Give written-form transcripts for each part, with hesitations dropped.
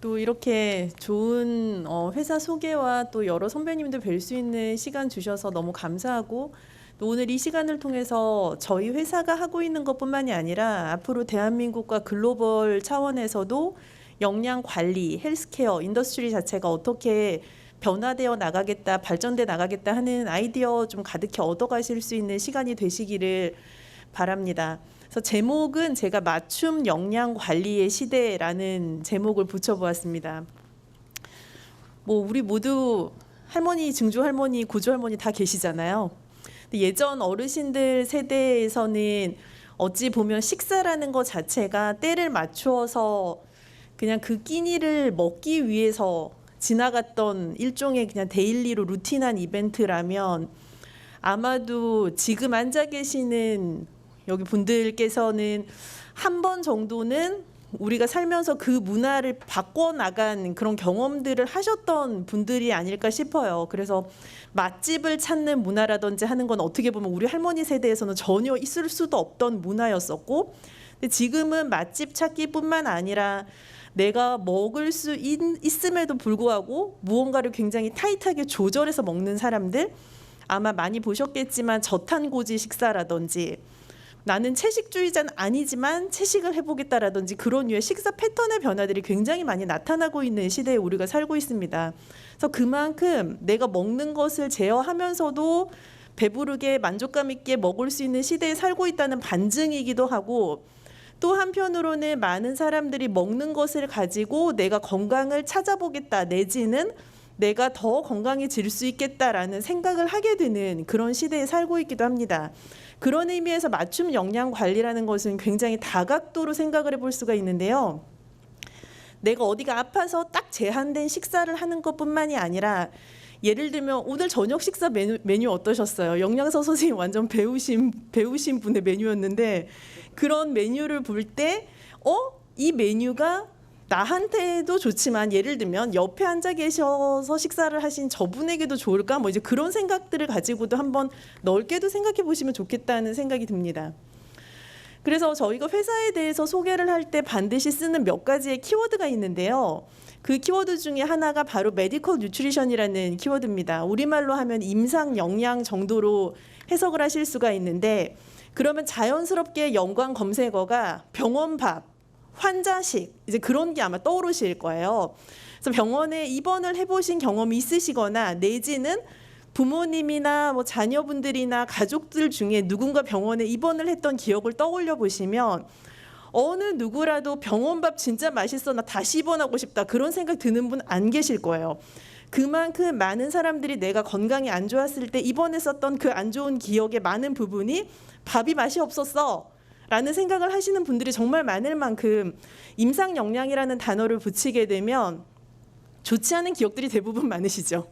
또 이렇게 좋은 회사 소개와 또 여러 선배님들 뵐 수 있는 시간 주셔서 너무 감사하고, 또 오늘 이 시간을 통해서 저희 회사가 하고 있는 것뿐만이 아니라 앞으로 대한민국과 글로벌 차원에서도 역량 관리, 헬스케어 인더스트리 자체가 어떻게 변화되어 나가겠다, 발전돼 나가겠다 하는 아이디어 좀 가득히 얻어가실 수 있는 시간이 되시기를 바랍니다. 그래서 제목은 제가 맞춤 역량 관리의 시대라는 제목을 붙여보았습니다. 뭐 우리 모두 할머니, 증조 할머니, 고조 할머니 다 계시잖아요. 근데 예전 어르신들 세대에서는 어찌 보면 식사라는 것 자체가 때를 맞추어서 그냥 그 끼니를 먹기 위해서 지나갔던 일종의 그냥 데일리로 루틴한 이벤트라면, 아마도 지금 앉아 계시는 여기 분들께서는 한 번 정도는 우리가 살면서 그 문화를 바꿔나간 그런 경험들을 하셨던 분들이 아닐까 싶어요. 그래서 맛집을 찾는 문화라든지 하는 건 어떻게 보면 우리 할머니 세대에서는 전혀 있을 수도 없던 문화였었고, 근데 지금은 맛집 찾기뿐만 아니라 내가 먹을 수 있음에도 불구하고 무언가를 굉장히 타이트하게 조절해서 먹는 사람들, 아마 많이 보셨겠지만 저탄고지 식사라든지, 나는 채식주의자는 아니지만 채식을 해보겠다라든지 그런 류의 식사 패턴의 변화들이 굉장히 많이 나타나고 있는 시대에 우리가 살고 있습니다. 그래서 그만큼 내가 먹는 것을 제어하면서도 배부르게 만족감 있게 먹을 수 있는 시대에 살고 있다는 반증이기도 하고, 또 한편으로는 많은 사람들이 먹는 것을 가지고 내가 건강을 찾아보겠다, 내지는 내가 더 건강해질 수 있겠다라는 생각을 하게 되는 그런 시대에 살고 있기도 합니다. 그런 의미에서 맞춤 역량 관리라는 것은 굉장히 다각도로 생각을 해볼 수가 있는데요. 내가 어디가 아파서 딱 제한된 식사를 하는 것뿐만이 아니라, 예를 들면 오늘 저녁 식사 메뉴 어떠셨어요? 영양사 선생님 완전 배우신 분의 메뉴였는데, 그런 메뉴를 볼 때 이 메뉴가 나한테도 좋지만 예를 들면 옆에 앉아 계셔서 식사를 하신 저분에게도 좋을까? 뭐 이제 그런 생각들을 가지고도 한번 넓게도 생각해 보시면 좋겠다는 생각이 듭니다. 그래서 저희가 회사에 대해서 소개를 할 때 반드시 쓰는 몇 가지의 키워드가 있는데요. 그 키워드 중에 하나가 바로 메디컬 뉴트리션이라는 키워드입니다. 우리말로 하면 임상 영양 정도로 해석을 하실 수가 있는데, 그러면 자연스럽게 연관 검색어가 병원밥, 환자식, 이제 그런 게 아마 떠오르실 거예요. 그래서 병원에 입원을 해보신 경험이 있으시거나, 내지는 부모님이나 뭐 자녀분들이나 가족들 중에 누군가 병원에 입원을 했던 기억을 떠올려 보시면, 어느 누구라도 병원밥 진짜 맛있어, 나 다시 입원하고 싶다, 그런 생각 드는 분 안 계실 거예요. 그만큼 많은 사람들이 내가 건강이 안 좋았을 때 입원했었던 그 안 좋은 기억의 많은 부분이 밥이 맛이 없었어 라는 생각을 하시는 분들이 정말 많을 만큼, 임상 영양이라는 단어를 붙이게 되면 좋지 않은 기억들이 대부분 많으시죠.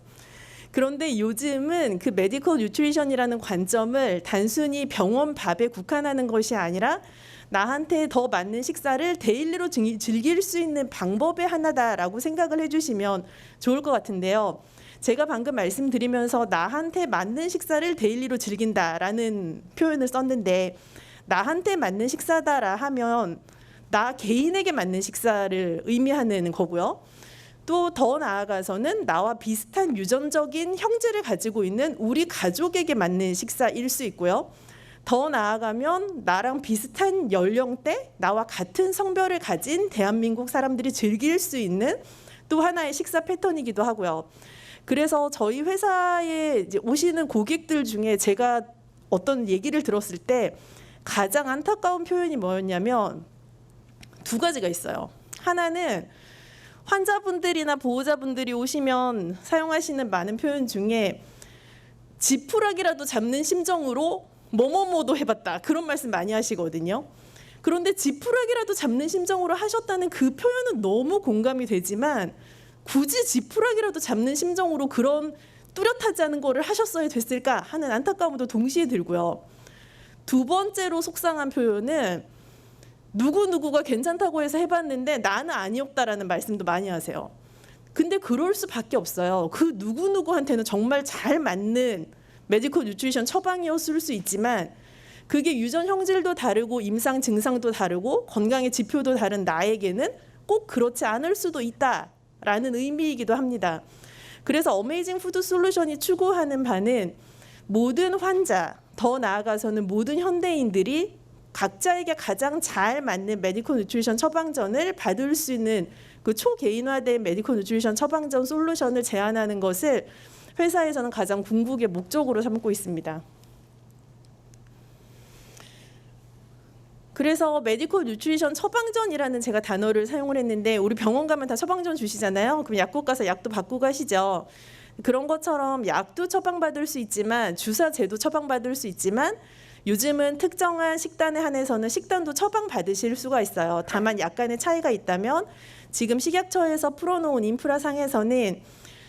그런데 요즘은 그 메디컬 뉴트리션이라는 관점을 단순히 병원 밥에 국한하는 것이 아니라 나한테 더 맞는 식사를 데일리로 즐길 수 있는 방법의 하나다라고 생각을 해주시면 좋을 것 같은데요. 제가 방금 말씀드리면서 나한테 맞는 식사를 데일리로 즐긴다라는 표현을 썼는데, 나한테 맞는 식사다라 하면 나 개인에게 맞는 식사를 의미하는 거고요. 또 더 나아가서는 나와 비슷한 유전적인 형질을 가지고 있는 우리 가족에게 맞는 식사일 수 있고요. 더 나아가면 나랑 비슷한 연령대, 나와 같은 성별을 가진 대한민국 사람들이 즐길 수 있는 또 하나의 식사 패턴이기도 하고요. 그래서 저희 회사에 이제 오시는 고객들 중에 제가 어떤 얘기를 들었을 때 가장 안타까운 표현이 뭐였냐면, 두 가지가 있어요. 하나는 환자분들이나 보호자분들이 오시면 사용하시는 많은 표현 중에 지푸라기라도 잡는 심정으로 뭐뭐뭐도 해봤다, 그런 말씀 많이 하시거든요. 그런데 지푸라기라도 잡는 심정으로 하셨다는 그 표현은 너무 공감이 되지만, 굳이 지푸라기라도 잡는 심정으로 그런 뚜렷하지 않은 거를 하셨어야 됐을까 하는 안타까움도 동시에 들고요. 두 번째로 속상한 표현은 누구누구가 괜찮다고 해서 해봤는데 나는 아니었다라는 말씀도 많이 하세요. 근데 그럴 수밖에 없어요. 그 누구누구한테는 정말 잘 맞는 메디컬 뉴트리션 처방이었을 수 있지만, 그게 유전 형질도 다르고 임상 증상도 다르고 건강의 지표도 다른 나에게는 꼭 그렇지 않을 수도 있다라는 의미이기도 합니다. 그래서 어메이징 푸드 솔루션이 추구하는 바는 모든 환자, 더 나아가서는 모든 현대인들이 각자에게 가장 잘 맞는 메디컬 뉴트리션 처방전을 받을 수 있는 그 초개인화된 메디컬 뉴트리션 처방전 솔루션을 제안하는 것을 회사에서는 가장 궁극의 목적으로 삼고 있습니다. 그래서 메디컬 뉴트리션 처방전이라는 제가 단어를 사용을 했는데, 우리 병원 가면 다 처방전 주시잖아요. 그럼 약국 가서 약도 받고 가시죠. 그런 것처럼 약도 처방받을 수 있지만, 주사제도 처방받을 수 있지만, 요즘은 특정한 식단에 한해서는 식단도 처방받으실 수가 있어요. 다만 약간의 차이가 있다면, 지금 식약처에서 풀어놓은 인프라상에서는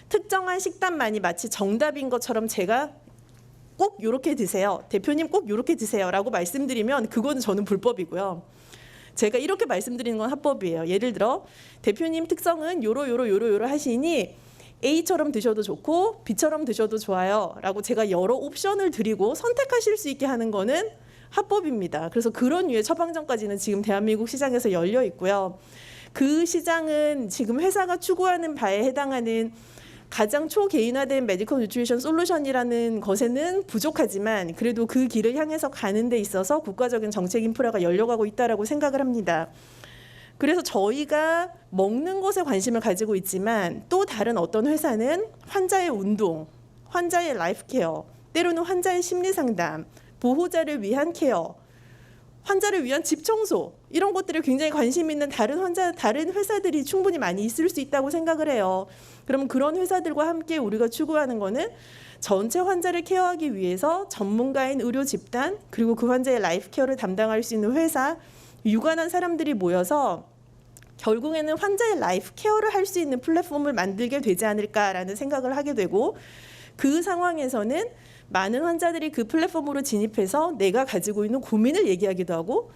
특정한 식단만이 마치 정답인 것처럼 제가 꼭 요렇게 드세요, 대표님 꼭 요렇게 드세요 라고 말씀드리면 그건 저는 불법이고요. 제가 이렇게 말씀드리는 건 합법이에요. 예를 들어 대표님 특성은 요로 하시니 A처럼 드셔도 좋고 B처럼 드셔도 좋아요 라고 제가 여러 옵션을 드리고 선택하실 수 있게 하는 거는 합법입니다. 그래서 그런 류의 처방전까지는 지금 대한민국 시장에서 열려 있고요. 그 시장은 지금 회사가 추구하는 바에 해당하는 가장 초개인화된 메디컬 뉴트리션 솔루션이라는 것에는 부족하지만, 그래도 그 길을 향해서 가는 데 있어서 국가적인 정책 인프라가 열려가고 있다라고 생각을 합니다. 그래서 저희가 먹는 것에 관심을 가지고 있지만, 또 다른 어떤 회사는 환자의 운동, 환자의 라이프 케어, 때로는 환자의 심리 상담, 보호자를 위한 케어, 환자를 위한 집 청소, 이런 것들에 굉장히 관심 있는 다른 회사들이 충분히 많이 있을 수 있다고 생각을 해요. 그럼 그런 회사들과 함께 우리가 추구하는 거는 전체 환자를 케어하기 위해서 전문가인 의료 집단, 그리고 그 환자의 라이프 케어를 담당할 수 있는 회사, 유관한 사람들이 모여서 결국에는 환자의 라이프 케어를 할 수 있는 플랫폼을 만들게 되지 않을까라는 생각을 하게 되고, 그 상황에서는 많은 환자들이 그 플랫폼으로 진입해서 내가 가지고 있는 고민을 얘기하기도 하고,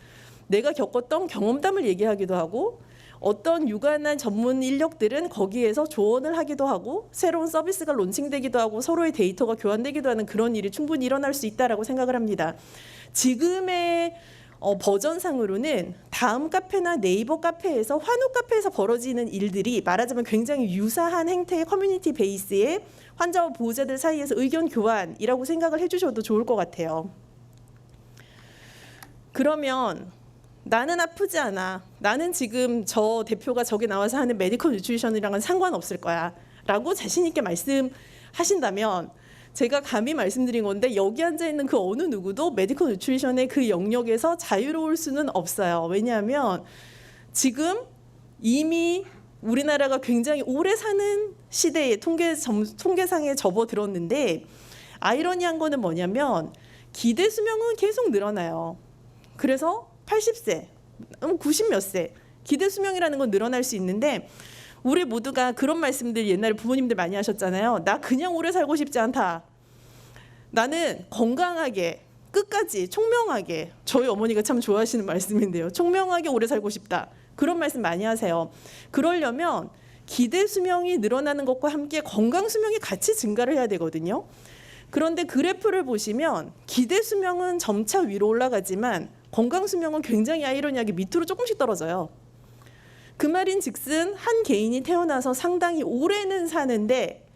내가 겪었던 경험담을 얘기하기도 하고, 어떤 유관한 전문 인력들은 거기에서 조언을 하기도 하고, 새로운 서비스가 론칭되기도 하고, 서로의 데이터가 교환되기도 하는 그런 일이 충분히 일어날 수 있다라고 생각을 합니다. 지금의 버전상으로는 다음 카페나 네이버 카페에서, 환우 카페에서 벌어지는 일들이 말하자면 굉장히 유사한 행태의 커뮤니티 베이스의 환자와 보호자들 사이에서 의견 교환이라고 생각을 해주셔도 좋을 것 같아요. 그러면 나는 아프지 않아, 나는 지금 저 대표가 저기 나와서 하는 메디컬 뉴트리션이랑은 상관없을 거야 라고 자신 있게 말씀하신다면, 제가 감히 말씀드린 건데 여기 앉아있는 그 어느 누구도 메디컬 뉴트리션의 그 영역에서 자유로울 수는 없어요. 왜냐하면 지금 이미 우리나라가 굉장히 오래 사는 시대에 통계상에 접어들었는데, 아이러니한 거는 뭐냐면 기대 수명은 계속 늘어나요. 그래서 80세, 90 몇 세, 기대 수명이라는 건 늘어날 수 있는데, 우리 모두가 그런 말씀들 옛날에 부모님들 많이 하셨잖아요. 나 그냥 오래 살고 싶지 않다. 나는 건강하게 끝까지 총명하게, 저희 어머니가 참 좋아하시는 말씀인데요. 총명하게 오래 살고 싶다. 그런 말씀 많이 하세요. 그러려면 기대 수명이 늘어나는 것과 함께 건강 수명이 같이 증가를 해야 되거든요. 그런데 그래프를 보시면 기대 수명은 점차 위로 올라가지만 건강 수명은 굉장히 아이러니하게 밑으로 조금씩 떨어져요. 그 말인즉슨 한 개인이 태어나서 상당히 오래는 사는데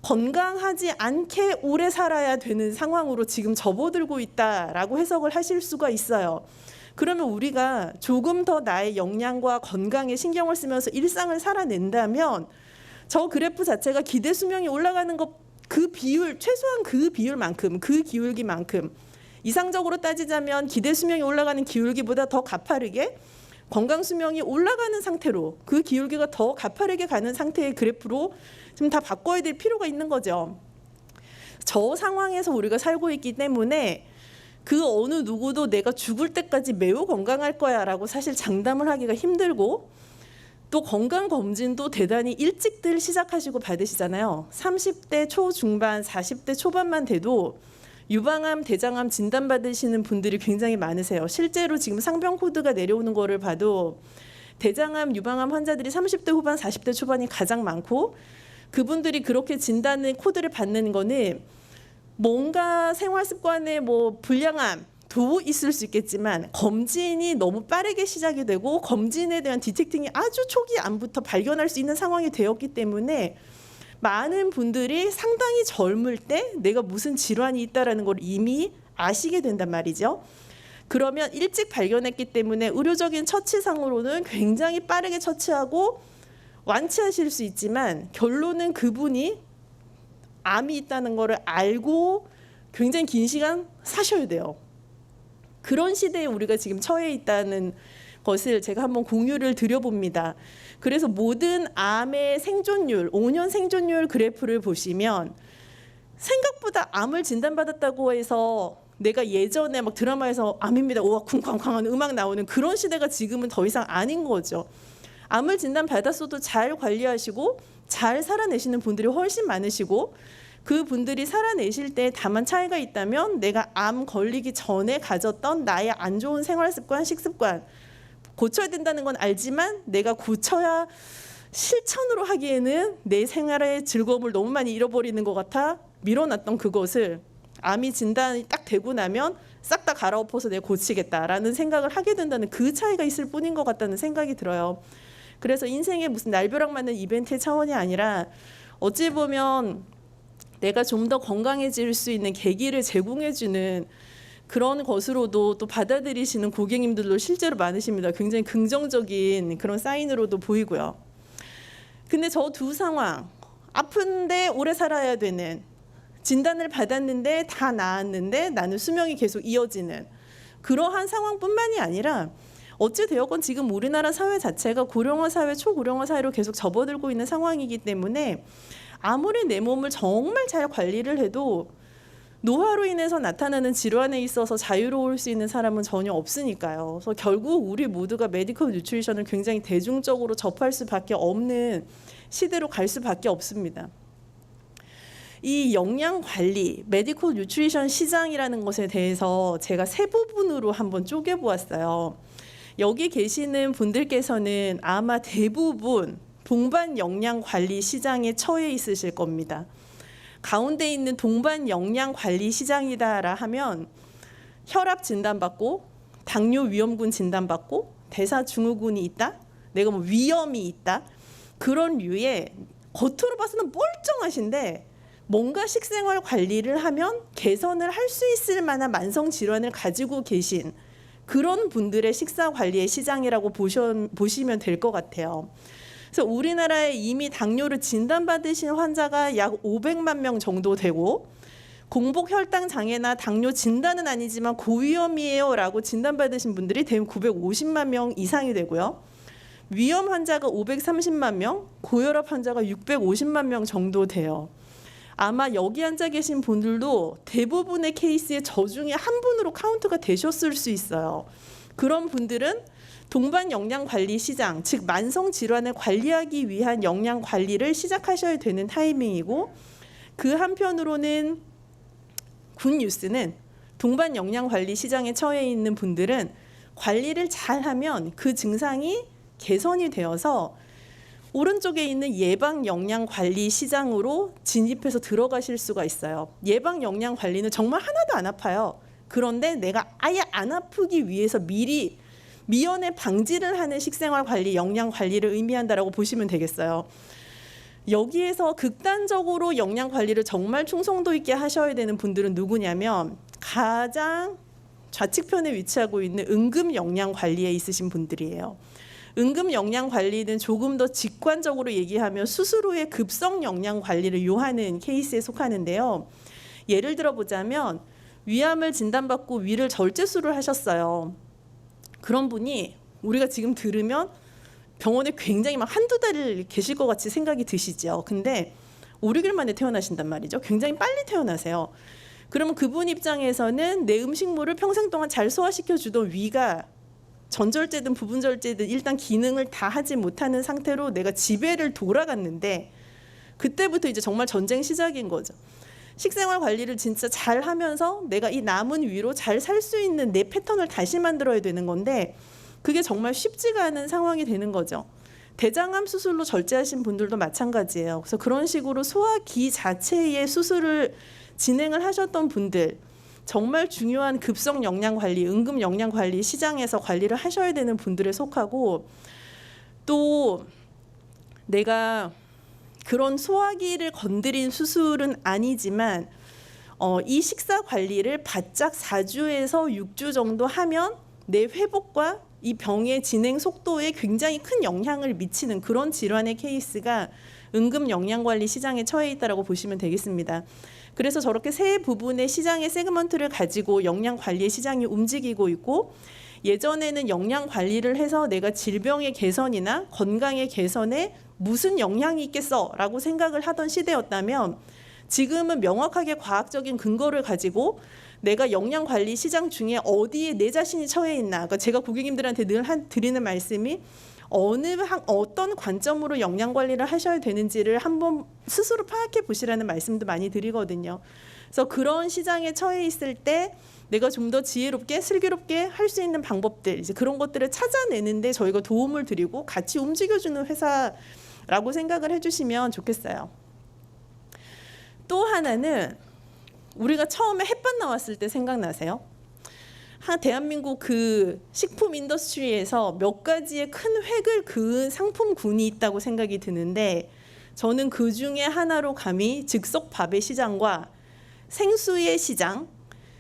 건강하지 않게 오래 살아야 되는 상황으로 지금 접어들고 있다라고 해석을 하실 수가 있어요. 그러면 우리가 조금 더 나의 영양과 건강에 신경을 쓰면서 일상을 살아낸다면 저 그래프 자체가 기대 수명이 올라가는 것, 그 비율, 최소한 그 비율만큼, 그 기울기만큼, 이상적으로 따지자면 기대 수명이 올라가는 기울기보다 더 가파르게 건강 수명이 올라가는 상태로, 그 기울기가 더 가파르게 가는 상태의 그래프로 지금 다 바꿔야 될 필요가 있는 거죠. 저 상황에서 우리가 살고 있기 때문에 그 어느 누구도 내가 죽을 때까지 매우 건강할 거야 라고 사실 장담을 하기가 힘들고, 또 건강검진도 대단히 일찍들 시작하시고 받으시잖아요. 30대 초중반, 40대 초반만 돼도 유방암, 대장암 진단받으시는 분들이 굉장히 많으세요. 실제로 지금 상병 코드가 내려오는 거를 봐도 대장암, 유방암 환자들이 30대 후반, 40대 초반이 가장 많고, 그분들이 그렇게 진단의 코드를 받는 거는 뭔가 생활 습관에 뭐 불량함, 있을 수 있겠지만 검진이 너무 빠르게 시작이 되고 검진에 대한 디텍팅이 아주 초기 안부터 발견할 수 있는 상황이 되었기 때문에 많은 분들이 상당히 젊을 때 내가 무슨 질환이 있다라는 걸 이미 아시게 된단 말이죠. 그러면 일찍 발견했기 때문에 의료적인 처치상으로는 굉장히 빠르게 처치하고 완치하실 수 있지만 결론은 그분이 암이 있다는 것을 알고 굉장히 긴 시간 사셔야 돼요. 그런 시대에 우리가 지금 처해 있다는 것을 제가 한번 공유를 드려봅니다. 그래서 모든 암의 생존율, 5년 생존율 그래프를 보시면 생각보다 암을 진단받았다고 해서 내가 예전에 막 드라마에서 암입니다. 우와 쿵쾅쾅하는 음악 나오는 그런 시대가 지금은 더 이상 아닌 거죠. 암을 진단받았어도 잘 관리하시고 잘 살아내시는 분들이 훨씬 많으시고 그 분들이 살아내실 때 다만 차이가 있다면 내가 암 걸리기 전에 가졌던 나의 안 좋은 생활 습관, 식습관 고쳐야 된다는 건 알지만 내가 고쳐야 실천으로 하기에는 내 생활의 즐거움을 너무 많이 잃어버리는 것 같아 밀어놨던 그것을 암이 진단이 딱 되고 나면 싹 다 갈아엎어서 내가 고치겠다라는 생각을 하게 된다는 그 차이가 있을 뿐인 것 같다는 생각이 들어요. 그래서 인생에 무슨 날벼락 맞는 이벤트의 차원이 아니라 어찌 보면 내가 좀 더 건강해질 수 있는 계기를 제공해주는 그런 것으로도 또 받아들이시는 고객님들도 실제로 많으십니다. 굉장히 긍정적인 그런 사인으로도 보이고요. 근데 저 두 상황, 아픈데 오래 살아야 되는, 진단을 받았는데 다 나았는데 나는 수명이 계속 이어지는 그러한 상황뿐만이 아니라 어찌 되었건 지금 우리나라 사회 자체가 고령화 사회, 초고령화 사회로 계속 접어들고 있는 상황이기 때문에 아무리 내 몸을 정말 잘 관리를 해도 노화로 인해서 나타나는 질환에 있어서 자유로울 수 있는 사람은 전혀 없으니까요. 그래서 결국 우리 모두가 메디컬 뉴트리션을 굉장히 대중적으로 접할 수밖에 없는 시대로 갈 수밖에 없습니다. 이 영양 관리, 메디컬 뉴트리션 시장이라는 것에 대해서 제가 세 부분으로 한번 쪼개 보았어요. 여기 계시는 분들께서는 아마 대부분 동반 영양 관리 시장에 처해 있으실 겁니다. 가운데 있는 동반 영양 관리 시장이다라 하면 혈압 진단받고 당뇨 위험군 진단받고 대사증후군이 있다, 내가 뭐 위염이 있다, 그런 류의 겉으로 봐서는 멀쩡하신데 뭔가 식생활 관리를 하면 개선을 할 수 있을 만한 만성 질환을 가지고 계신 그런 분들의 식사 관리의 시장이라고 보시면 될 것 같아요. 그래서 우리나라에 이미 당뇨를 진단받으신 환자가 약 500만 명 정도 되고 공복 혈당 장애나 당뇨 진단은 아니지만 고위험이에요라고 진단받으신 분들이 대략 950만 명 이상이 되고요. 위험 환자가 530만 명, 고혈압 환자가 650만 명 정도 돼요. 아마 여기 앉아 계신 분들도 대부분의 케이스의 저 중에 한 분으로 카운트가 되셨을 수 있어요. 그런 분들은 동반 영양 관리 시장, 즉 만성 질환을 관리하기 위한 영양 관리를 시작하셔야 되는 타이밍이고, 그 한편으로는 굿뉴스는 동반 영양 관리 시장에 처해 있는 분들은 관리를 잘하면 그 증상이 개선이 되어서 오른쪽에 있는 예방 영양 관리 시장으로 진입해서 들어가실 수가 있어요. 예방 영양 관리는 정말 하나도 안 아파요. 그런데 내가 아예 안 아프기 위해서 미리 미연에 방지를 하는 식생활 관리, 영양 관리를 의미한다라고 보시면 되겠어요. 여기에서 극단적으로 영양 관리를 정말 충성도 있게 하셔야 되는 분들은 누구냐면 가장 좌측편에 위치하고 있는 응급 영양 관리에 있으신 분들이에요. 응급 영양 관리는 조금 더 직관적으로 얘기하면 수술 후에 급성 영양 관리를 요하는 케이스에 속하는데요. 예를 들어 보자면 위암을 진단받고 위를 절제술을 하셨어요. 그런 분이 우리가 지금 들으면 병원에 굉장히 막 한두 달 계실 것 같이 생각이 드시죠. 근데 5, 6일 만에 태어나신단 말이죠. 굉장히 빨리 태어나세요. 그러면 그분 입장에서는 내 음식물을 평생 동안 잘 소화시켜 주던 위가 전절제든 부분절제든 일단 기능을 다 하지 못하는 상태로 내가 지배를 돌아갔는데, 그때부터 이제 정말 전쟁 시작인 거죠. 식생활 관리를 진짜 잘 하면서 내가 이 남은 위로 잘 살 수 있는 내 패턴을 다시 만들어야 되는 건데 그게 정말 쉽지가 않은 상황이 되는 거죠. 대장암 수술로 절제하신 분들도 마찬가지예요. 그래서 그런 식으로 소화기 자체의 수술을 진행을 하셨던 분들, 정말 중요한 급성 영양 관리, 응급 영양 관리 시장에서 관리를 하셔야 되는 분들에 속하고, 또 내가 그런 소화기를 건드린 수술은 아니지만 이 식사 관리를 바짝 4주에서 6주 정도 하면 내 회복과 이 병의 진행 속도에 굉장히 큰 영향을 미치는 그런 질환의 케이스가 응급 영양관리 시장에 처해 있다고 보시면 되겠습니다. 그래서 저렇게 세 부분의 시장의 세그먼트를 가지고 영양관리의 시장이 움직이고 있고, 예전에는 영양관리를 해서 내가 질병의 개선이나 건강의 개선에 무슨 영향이 있겠어 라고 생각을 하던 시대였다면, 지금은 명확하게 과학적인 근거를 가지고 내가 영양관리 시장 중에 어디에 내 자신이 처해 있나, 그러니까 제가 고객님들한테 늘 드리는 말씀이 어떤 관점으로 영양관리를 하셔야 되는지를 한번 스스로 파악해 보시라는 말씀도 많이 드리거든요. 그래서 그런 시장에 처해 있을 때 내가 좀 더 지혜롭게 슬기롭게 할 수 있는 방법들, 이제 그런 것들을 찾아내는데 저희가 도움을 드리고 같이 움직여주는 회사라고 생각을 해주시면 좋겠어요. 또 하나는 우리가 처음에 햇반 나왔을 때 생각나세요? 대한민국 그 식품 인더스트리에서 몇 가지의 큰 획을 그은 상품군이 있다고 생각이 드는데, 저는 그 중에 하나로 감히 즉석밥의 시장과 생수의 시장,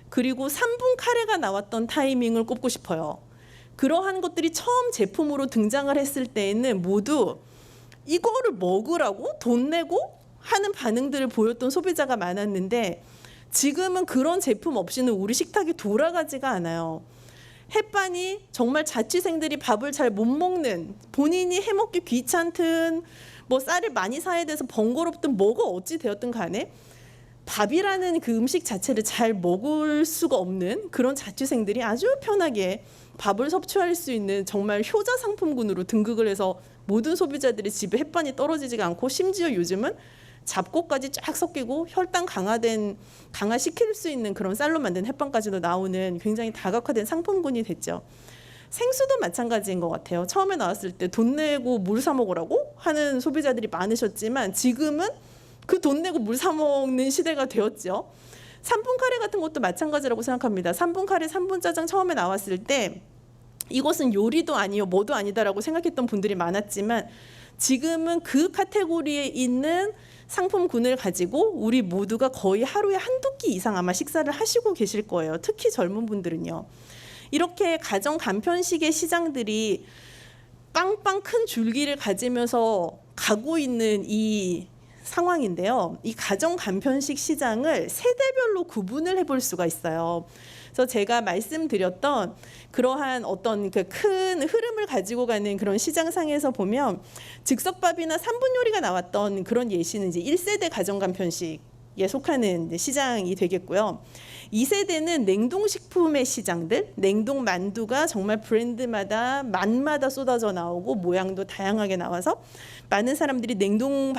그리고 3분 카레가 나왔던 타이밍을 꼽고 싶어요. 그러한 것들이 처음 제품으로 등장을 했을 때에는 모두 이거를 먹으라고 돈 내고 하는 반응들을 보였던 소비자가 많았는데, 지금은 그런 제품 없이는 우리 식탁이 돌아가지가 않아요. 햇반이 정말 자취생들이 밥을 잘 못 먹는, 본인이 해먹기 귀찮든 뭐 쌀을 많이 사야 돼서 번거롭든 뭐가 어찌 되었든 간에 밥이라는 그 음식 자체를 잘 먹을 수가 없는 그런 자취생들이 아주 편하게 밥을 섭취할 수 있는 정말 효자 상품군으로 등극을 해서 모든 소비자들이 집에 햇반이 떨어지지가 않고, 심지어 요즘은 잡곡까지 쫙 섞이고 혈당 강화시킬 수 있는 그런 쌀로 만든 햇반까지도 나오는 굉장히 다각화된 상품군이 됐죠. 생수도 마찬가지인 것 같아요. 처음에 나왔을 때 돈 내고 물 사 먹으라고 하는 소비자들이 많으셨지만, 지금은 그 돈 내고 물 사 먹는 시대가 되었죠. 3분 카레 같은 것도 마찬가지라고 생각합니다. 3분 카레, 3분 짜장 처음에 나왔을 때 이것은 요리도 아니요 뭐도 아니다라고 생각했던 분들이 많았지만, 지금은 그 카테고리에 있는 상품군을 가지고 우리 모두가 거의 하루에 한두 끼 이상 아마 식사를 하시고 계실 거예요. 특히 젊은 분들은요. 이렇게 가정 간편식의 시장들이 빵빵 큰 줄기를 가지면서 가고 있는 이 상황인데요. 이 가정 간편식 시장을 세대별로 구분을 해볼 수가 있어요. 그래서 제가 말씀드렸던 그러한 어떤 그 큰 흐름을 가지고 가는 그런 시장상에서 보면, 즉석밥이나 3분 요리가 나왔던 그런 예시는 이제 1세대 가정 간편식에 속하는 시장이 되겠고요. 2세대는 냉동식품의 시장들, 냉동 만두가 정말 브랜드마다 맛마다 쏟아져 나오고 모양도 다양하게 나와서 많은 사람들이 냉동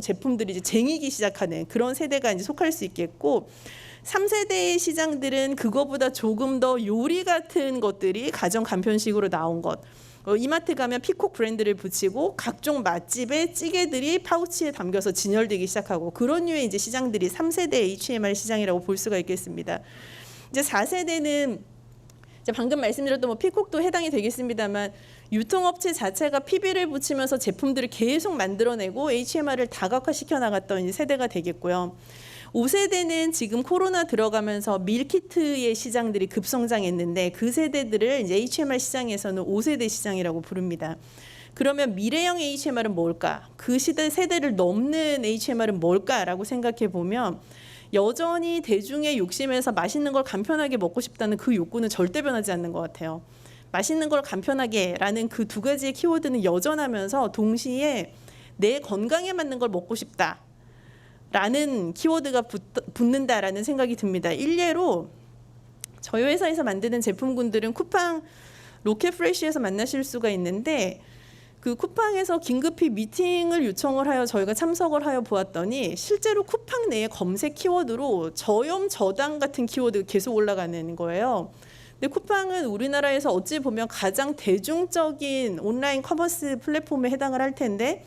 제품들이 이제 쟁이기 시작하는 그런 세대가 이제 속할 수 있겠고, 3세대의 시장들은 그거보다 조금 더 요리 같은 것들이 가정 간편식으로 나온 것. 이마트 가면 피콕 브랜드를 붙이고 각종 맛집의 찌개들이 파우치에 담겨서 진열되기 시작하고, 그런 류의 이제 시장들이 3세대 HMR 시장이라고 볼 수가 있겠습니다. 이제 4세대는 이제 방금 말씀드렸던 뭐 피콕도 해당이 되겠습니다만, 유통업체 자체가 PB를 붙이면서 제품들을 계속 만들어내고 HMR을 다각화시켜 나갔던 이제 세대가 되겠고요. 5세대는 지금 코로나 들어가면서 밀키트의 시장들이 급성장했는데, 그 세대들을 이제 HMR 시장에서는 5세대 시장이라고 부릅니다. 그러면 미래형 HMR은 뭘까? 그 세대를 넘는 HMR은 뭘까라고 생각해 보면, 여전히 대중의 욕심에서 맛있는 걸 간편하게 먹고 싶다는 그 욕구는 절대 변하지 않는 것 같아요. 맛있는 걸 간편하게라는 그 두 가지의 키워드는 여전하면서, 동시에 내 건강에 맞는 걸 먹고 싶다 라는 키워드가 붙는다라는 생각이 듭니다. 일례로 저희 회사에서 만드는 제품군들은 쿠팡 로켓프레쉬에서 만나실 수가 있는데, 그 쿠팡에서 긴급히 미팅을 요청을 하여 저희가 참석을 하여 보았더니, 실제로 쿠팡 내의 검색 키워드로 저염 저당 같은 키워드가 계속 올라가는 거예요. 근데 쿠팡은 우리나라에서 어찌 보면 가장 대중적인 온라인 커머스 플랫폼에 해당을 할 텐데,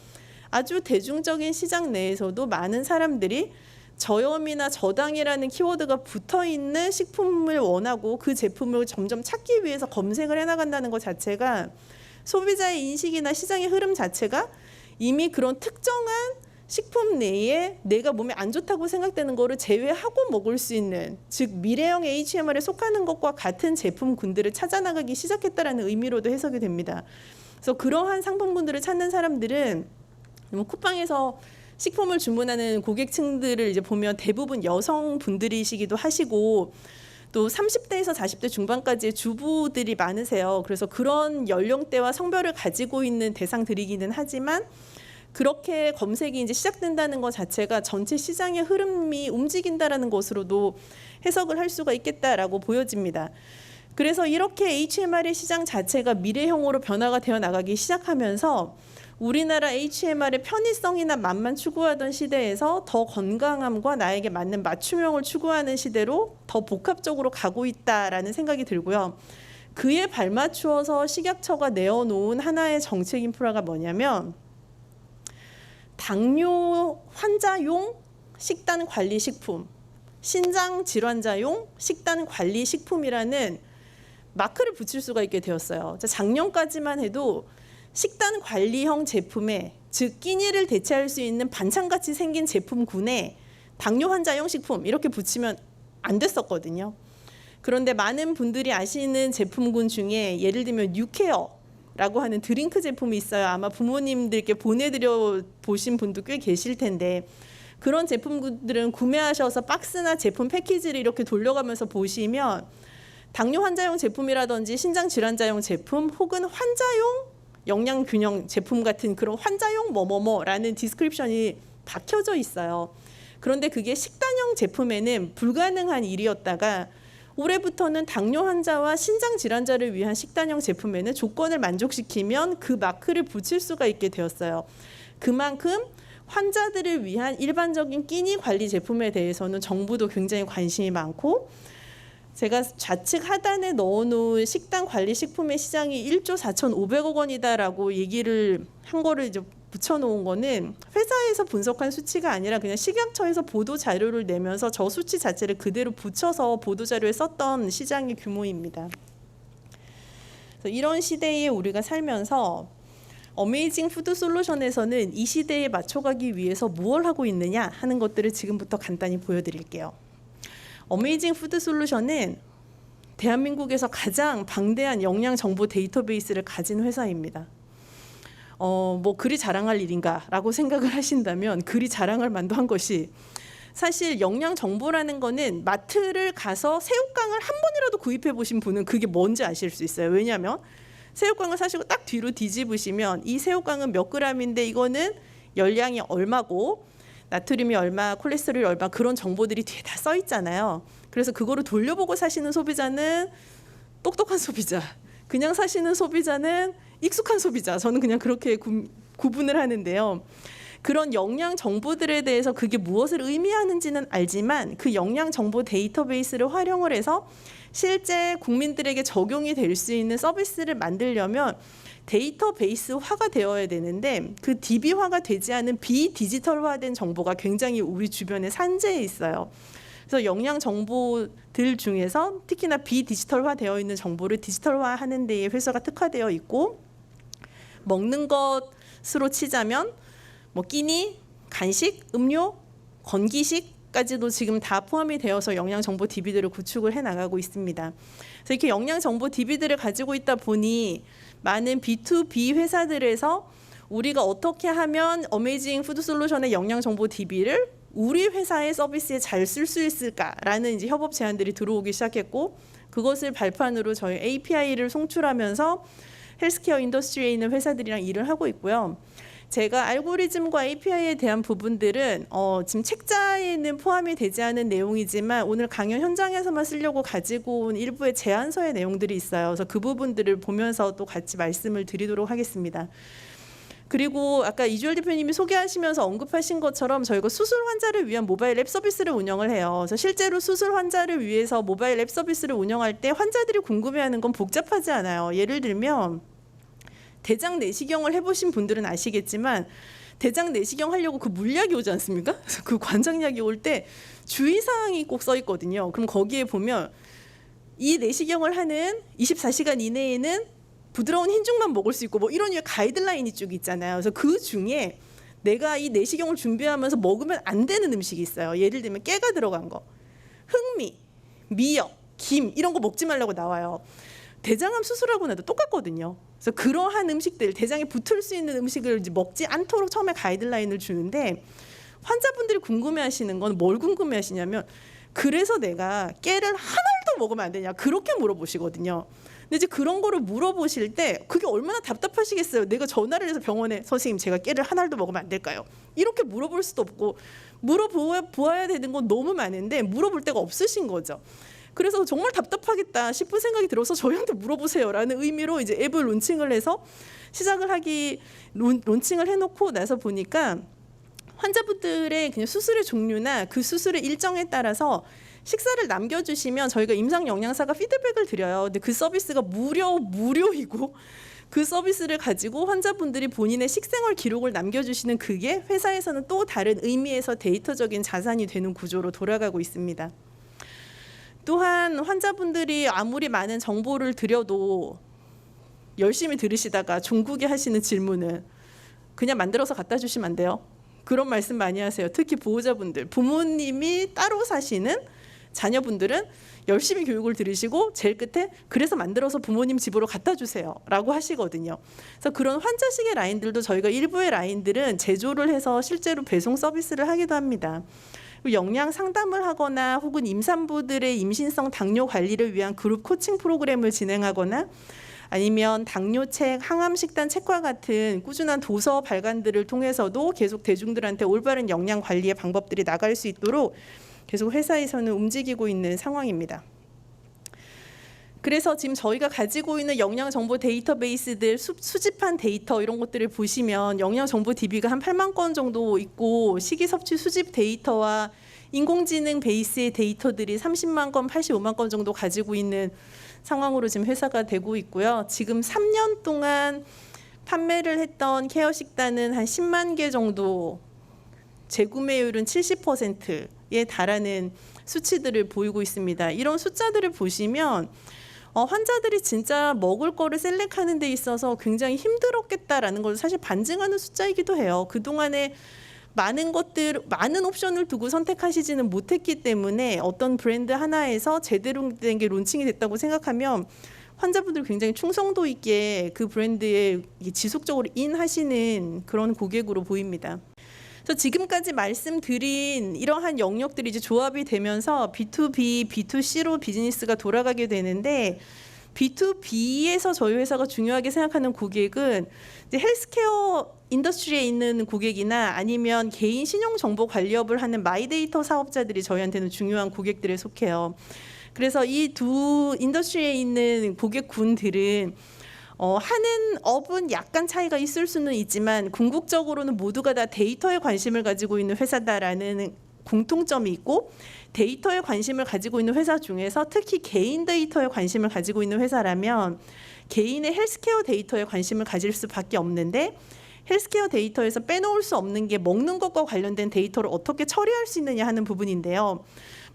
아주 대중적인 시장 내에서도 많은 사람들이 저염이나 저당이라는 키워드가 붙어있는 식품을 원하고 그 제품을 점점 찾기 위해서 검색을 해나간다는 것 자체가 소비자의 인식이나 시장의 흐름 자체가 이미 그런 특정한 식품 내에 내가 몸에 안 좋다고 생각되는 거를 제외하고 먹을 수 있는, 즉 미래형 HMR에 속하는 것과 같은 제품군들을 찾아나가기 시작했다라는 의미로도 해석이 됩니다. 그래서 그러한 상품군들을 찾는 사람들은 쿠팡에서 식품을 주문하는 고객층들을 이제 보면 대부분 여성분들이시기도 하시고 또 30대에서 40대 중반까지의 주부들이 많으세요. 그래서 그런 연령대와 성별을 가지고 있는 대상들이기는 하지만 그렇게 검색이 이제 시작된다는 것 자체가 전체 시장의 흐름이 움직인다라는 것으로도 해석을 할 수가 있겠다라고 보여집니다. 그래서 이렇게 HMR의 시장 자체가 미래형으로 변화가 되어 나가기 시작하면서 우리나라 HMR의 편의성이나 맛만 추구하던 시대에서 더 건강함과 나에게 맞는 맞춤형을 추구하는 시대로 더 복합적으로 가고 있다라는 생각이 들고요. 그에 발맞추어서 식약처가 내어놓은 하나의 정책 인프라가 뭐냐면 당뇨 환자용 식단 관리 식품, 신장 질환자용 식단 관리 식품이라는 마크를 붙일 수가 있게 되었어요. 작년까지만 해도 식단 관리형 제품에, 즉 끼니를 대체할 수 있는 반찬같이 생긴 제품군에 당뇨 환자용 식품 이렇게 붙이면 안 됐었거든요. 그런데 많은 분들이 아시는 제품군 중에 예를 들면 뉴케어라고 하는 드링크 제품이 있어요. 아마 부모님들께 보내드려 보신 분도 꽤 계실 텐데 그런 제품들은 구매하셔서 박스나 제품 패키지를 이렇게 돌려가면서 보시면 당뇨 환자용 제품이라든지 신장 질환자용 제품 혹은 환자용 영양균형 제품 같은 그런 환자용 뭐뭐뭐라는 디스크립션이 박혀져 있어요. 그런데 그게 식단형 제품에는 불가능한 일이었다가 올해부터는 당뇨 환자와 신장 질환자를 위한 식단형 제품에는 조건을 만족시키면 그 마크를 붙일 수가 있게 되었어요. 그만큼 환자들을 위한 일반적인 끼니 관리 제품에 대해서는 정부도 굉장히 관심이 많고 제가 좌측 하단에 넣어놓은 식단 관리 식품의 시장이 1조 4,500억 원이다라고 얘기를 한 거를 이제 붙여놓은 거는 회사에서 분석한 수치가 아니라 그냥 식약처에서 보도 자료를 내면서 저 수치 자체를 그대로 붙여서 보도 자료에 썼던 시장의 규모입니다. 그래서 이런 시대에 우리가 살면서 어메이징 푸드 솔루션에서는 이 시대에 맞춰가기 위해서 무엇을 하고 있느냐 하는 것들을 지금부터 간단히 보여드릴게요. 어메이징 푸드 솔루션은 대한민국에서 가장 방대한 영양 정보 데이터베이스를 가진 회사입니다. 뭐 그리 자랑할 일인가라고 생각을 하신다면 그리 자랑할 만도 한 것이 사실 영양 정보라는 거는 마트를 가서 새우깡을 한 번이라도 구입해 보신 분은 그게 뭔지 아실 수 있어요. 왜냐하면 새우깡을 사시고 딱 뒤로 뒤집으시면 이 새우깡은 몇 그램인데 이거는 열량이 얼마고 나트륨이 얼마, 콜레스테롤이 얼마 그런 정보들이 뒤에 다 써 있잖아요. 그래서 그거를 돌려보고 사시는 소비자는 똑똑한 소비자, 그냥 사시는 소비자는 익숙한 소비자. 저는 그냥 그렇게 구분을 하는데요. 그런 영양 정보들에 대해서 그게 무엇을 의미하는지는 알지만 그 영양 정보 데이터베이스를 활용을 해서 실제 국민들에게 적용이 될 수 있는 서비스를 만들려면 데이터베이스화가 되어야 되는데 그 DB화가 되지 않은 비디지털화된 정보가 굉장히 우리 주변에 산재해 있어요. 그래서 영양 정보들 중에서 특히나 비디지털화 되어 있는 정보를 디지털화하는 데에 회사가 특화되어 있고 먹는 것으로 치자면 뭐 끼니, 간식, 음료, 건기식까지도 지금 다 포함이 되어서 영양 정보 DB들을 구축을 해 나가고 있습니다. 그래서 이렇게 영양 정보 DB들을 가지고 있다 보니 많은 B2B 회사들에서 우리가 어떻게 하면 어메이징 푸드 솔루션의 영양 정보 DB를 우리 회사의 서비스에 잘 쓸 수 있을까라는 이제 협업 제안들이 들어오기 시작했고 그것을 발판으로 저희 API를 송출하면서 헬스케어 인더스트리에 있는 회사들이랑 일을 하고 있고요. 제가 알고리즘과 API에 대한 부분들은 지금 책자에는 포함이 되지 않은 내용이지만 오늘 강연 현장에서만 쓰려고 가지고 온 일부의 제안서의 내용들이 있어요. 그래서 그 부분들을 보면서 또 같이 말씀을 드리도록 하겠습니다. 그리고 아까 이주열 대표님이 소개하시면서 언급하신 것처럼 저희가 수술 환자를 위한 모바일 앱 서비스를 운영을 해요. 그래서 실제로 수술 환자를 위해서 모바일 앱 서비스를 운영할 때 환자들이 궁금해하는 건 복잡하지 않아요. 예를 들면 대장 내시경을 해보신 분들은 아시겠지만 대장 내시경 하려고 그 물약이 오지 않습니까? 그래서 그 관장약이 올 때 주의사항이 꼭 써 있거든요. 그럼 거기에 보면 이 내시경을 하는 24시간 이내에는 부드러운 흰죽만 먹을 수 있고 뭐 이런 류의 가이드라인이 쭉 있잖아요. 그래서 그 중에 내가 이 내시경을 준비하면서 먹으면 안 되는 음식이 있어요. 예를 들면 깨가 들어간 거, 흑미, 미역, 김 이런 거 먹지 말라고 나와요. 대장암 수술하고 나도 똑같거든요. 그래서 그러한 음식들, 대장에 붙을 수 있는 음식을 이제 먹지 않도록 처음에 가이드라인을 주는데, 환자분들이 궁금해하시는 건 뭘 궁금해하시냐면, 그래서 내가 깨를 하나도 먹으면 안 되냐 그렇게 물어보시거든요. 근데 이제 그런 거를 물어보실 때 그게 얼마나 답답하시겠어요. 내가 전화를 해서 병원에 선생님 제가 깨를 하나도 먹으면 안 될까요? 이렇게 물어볼 수도 없고, 물어보아야 되는 건 너무 많은데 물어볼 데가 없으신 거죠. 그래서 정말 답답하겠다 싶은 생각이 들어서 저희한테 물어보세요라는 의미로 이제 앱을 론칭을 해서 시작을 론칭을 해놓고 나서 보니까 환자분들의 그냥 수술의 종류나 그 수술의 일정에 따라서 식사를 남겨주시면 저희가 임상 영양사가 피드백을 드려요. 근데 그 서비스가 무료이고, 그 서비스를 가지고 환자분들이 본인의 식생활 기록을 남겨주시는 그게 회사에서는 또 다른 의미에서 데이터적인 자산이 되는 구조로 돌아가고 있습니다. 또한 환자분들이 아무리 많은 정보를 드려도 열심히 들으시다가 종국에 하시는 질문은 그냥 만들어서 갖다 주시면 안 돼요? 그런 말씀 많이 하세요. 특히 보호자분들, 부모님이 따로 사시는 자녀분들은 열심히 교육을 들으시고 제일 끝에 그래서 만들어서 부모님 집으로 갖다 주세요 라고 하시거든요. 그래서 그런 환자식의 라인들도 저희가 일부의 라인들은 제조를 해서 실제로 배송 서비스를 하기도 합니다. 영양 상담을 하거나 혹은 임산부들의 임신성 당뇨 관리를 위한 그룹 코칭 프로그램을 진행하거나, 아니면 당뇨책, 항암식단 책과 같은 꾸준한 도서 발간들을 통해서도 계속 대중들한테 올바른 영양 관리의 방법들이 나갈 수 있도록 계속 회사에서는 움직이고 있는 상황입니다. 그래서 지금 저희가 가지고 있는 영양정보 데이터베이스들, 수집한 데이터 이런 것들을 보시면 영양정보 DB가 한 8만 건 정도 있고, 식이섭취 수집 데이터와 인공지능 베이스의 데이터들이 30만 건, 85만 건 정도 가지고 있는 상황으로 지금 회사가 되고 있고요. 지금 3년 동안 판매를 했던 케어 식단은 한 10만 개 정도, 재구매율은 70%에 달하는 수치들을 보이고 있습니다. 이런 숫자들을 보시면 환자들이 진짜 먹을 거를 셀렉하는 데 있어서 굉장히 힘들었겠다라는 걸 사실 반증하는 숫자이기도 해요. 그동안에 많은 옵션을 두고 선택하시지는 못했기 때문에 어떤 브랜드 하나에서 제대로 된 게 론칭이 됐다고 생각하면 환자분들이 굉장히 충성도 있게 그 브랜드에 지속적으로 인하시는 그런 고객으로 보입니다. 그래서 지금까지 말씀드린 이러한 영역들이 이제 조합이 되면서 B2B, B2C로 비즈니스가 돌아가게 되는데, B2B에서 저희 회사가 중요하게 생각하는 고객은 이제 헬스케어 인더스트리에 있는 고객이나 아니면 개인 신용정보 관리업을 하는 마이데이터 사업자들이 저희한테는 중요한 고객들에 속해요. 그래서 이 두 인더스트리에 있는 고객군들은 하는 업은 약간 차이가 있을 수는 있지만 궁극적으로는 모두가 다 데이터에 관심을 가지고 있는 회사다라는 공통점이 있고, 데이터에 관심을 가지고 있는 회사 중에서 특히 개인 데이터에 관심을 가지고 있는 회사라면 개인의 헬스케어 데이터에 관심을 가질 수밖에 없는데, 헬스케어 데이터에서 빼놓을 수 없는 게 먹는 것과 관련된 데이터를 어떻게 처리할 수 있느냐 하는 부분인데요.